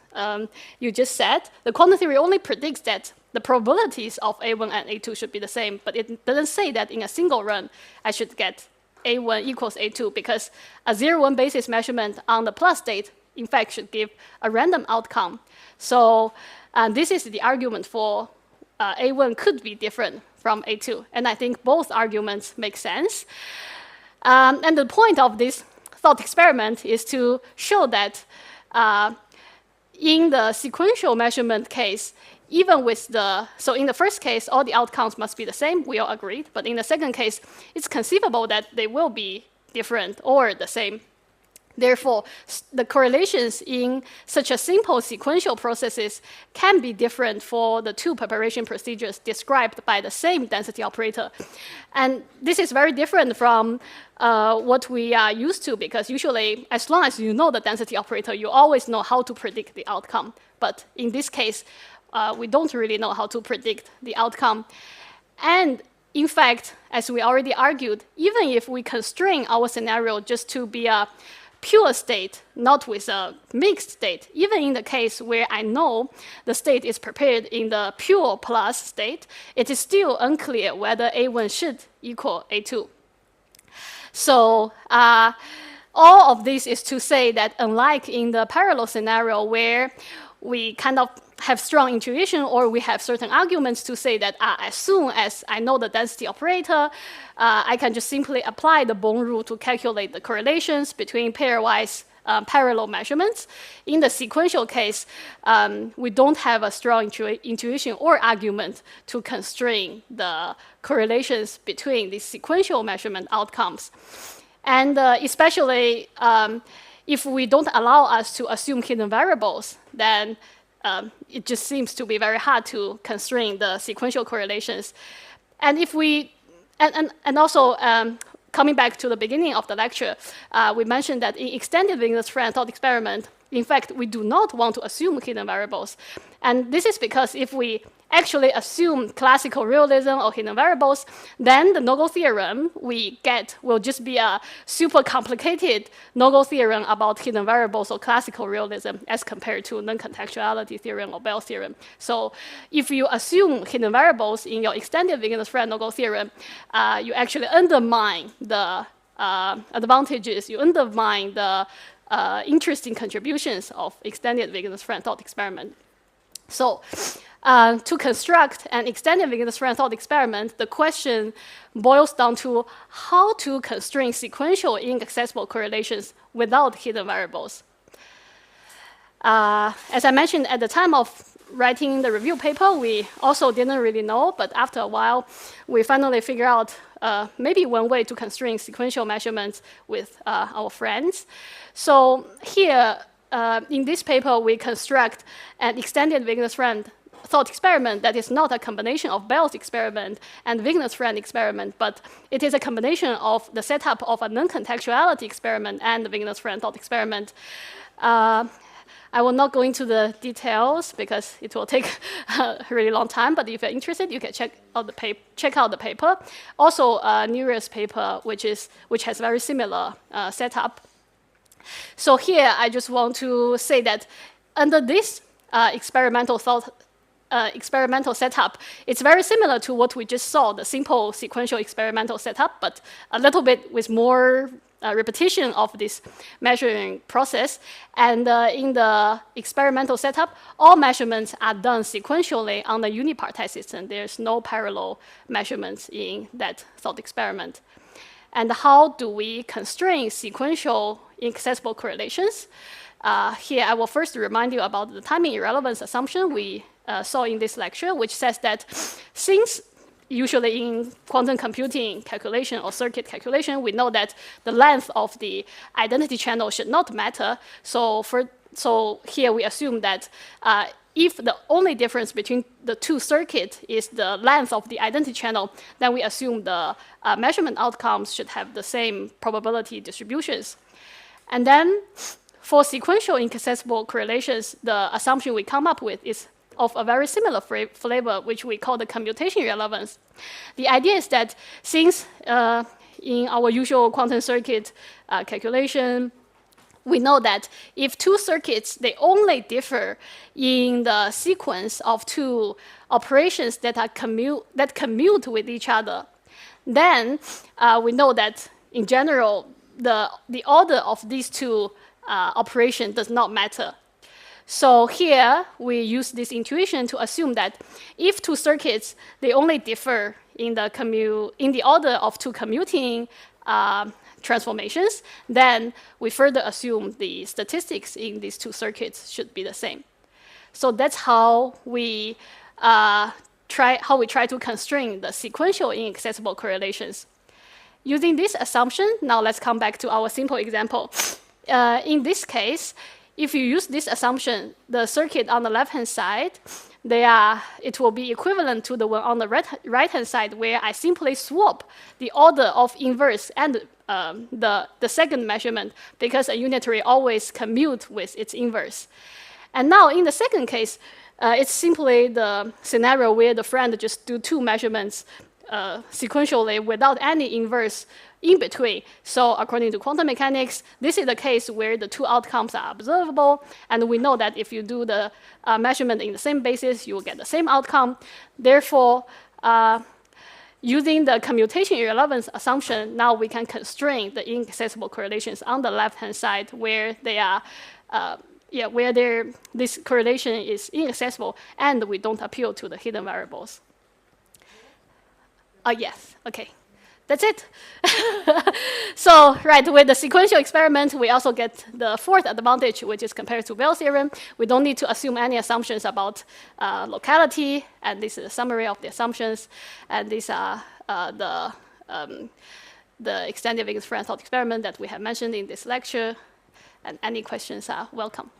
you just said, the quantum theory only predicts that the probabilities of A1 and A2 should be the same, but it doesn't say that in a single run I should get A1 equals A2 because a 0-1 basis measurement on the plus state in fact should give a random outcome. So this is the argument for A1 could be different from A2. And I think both arguments make sense. And the point of this thought experiment is to show that in the sequential measurement case, even with so in the first case, all the outcomes must be the same, we all agreed. But in the second case, it's conceivable that they will be different or the same. Therefore, the correlations in such a simple sequential processes can be different for the two preparation procedures described by the same density operator. And this is very different from what we are used to, because usually, as long as you know the density operator, you always know how to predict the outcome. But in this case, we don't really know how to predict the outcome. And in fact, as we already argued, even if we constrain our scenario just to be a pure state, not with a mixed state, even in the case where I know the state is prepared in the pure plus state, it is still unclear whether A1 should equal A2. So all of this is to say that unlike in the parallel scenario where we kind of have strong intuition or we have certain arguments to say that as soon as I know the density operator, I can just simply apply the Born rule to calculate the correlations between pairwise parallel measurements. In the sequential case, we don't have a strong intuition or argument to constrain the correlations between the sequential measurement outcomes. And especially if we don't allow us to assume hidden variables, then it just seems to be very hard to constrain the sequential correlations. And if we, and also coming back to the beginning of the lecture, we mentioned that in extended Wegener-Friend thought experiment, in fact, we do not want to assume hidden variables. And this is because if we actually assume classical realism or hidden variables, then the no-go theorem we get will just be a super complicated no-go theorem about hidden variables or classical realism as compared to non-contextuality theorem or Bell's theorem. So if you assume hidden variables in your extended Wegener-Friend no-go theorem, you actually undermine the advantages, you undermine the interesting contributions of extended Wegener-Friend thought experiment. So to construct an extended Wegener-Friend thought experiment, the question boils down to how to constrain sequential inaccessible correlations without hidden variables. As I mentioned at the time of writing the review paper, we also didn't really know, but after a while, we finally figured out maybe one way to constrain sequential measurements with our friends. So here, in this paper, we construct an extended Wegener-Friend thought experiment that is not a combination of Bell's experiment and Wegener-Friend experiment, but it is a combination of the setup of a non-contextuality experiment and the Wegener-Friend thought experiment. I will not go into the details because it will take a really long time, but if you're interested, you can check out the paper. Also, Nearest paper, which has very similar setup. So here, I just want to say that under this experimental setup, it's very similar to what we just saw, the simple sequential experimental setup, but a little bit with more repetition of this measuring process. And in the experimental setup, all measurements are done sequentially on the unipartite system. There's no parallel measurements in that thought experiment. And how do we constrain sequential inaccessible correlations? Here, I will first remind you about the timing irrelevance assumption we saw in this lecture, which says that since usually in quantum computing calculation or circuit calculation, we know that the length of the identity channel should not matter. So here we assume that if the only difference between the two circuits is the length of the identity channel, then we assume the measurement outcomes should have the same probability distributions. And then for sequential inaccessible correlations, the assumption we come up with is of a very similar flavor, which we call the commutation irrelevance. The idea is that since in our usual quantum circuit calculation, we know that if two circuits, they only differ in the sequence of two operations that commute with each other, then we know that in general, the order of these two operations does not matter. So here, we use this intuition to assume that if two circuits, they only differ in the order of two commuting transformations, then we further assume the statistics in these two circuits should be the same. So that's how we try to constrain the sequential inaccessible correlations. Using this assumption, now let's come back to our simple example. In this case, if you use this assumption, the circuit on the left-hand side, it will be equivalent to the one on the right-hand side, where I simply swap the order of inverse and the second measurement, because a unitary always commute with its inverse. And now in the second case, it's simply the scenario where the friend just do two measurements sequentially without any inverse in between. So according to quantum mechanics, this is the case where the two outcomes are observable, and we know that if you do the measurement in the same basis, you will get the same outcome. Therefore, using the commutation irrelevance assumption, now we can constrain the inaccessible correlations on the left-hand side where they are, this correlation is inaccessible, and we don't appeal to the hidden variables. Yes, okay. That's it. So, right, with the sequential experiment, we also get the fourth advantage, which is compared to Bell's theorem. We don't need to assume any assumptions about locality, and this is a summary of the assumptions. And these are the extended Wiggins-Friend thought experiment that we have mentioned in this lecture. And any questions are welcome.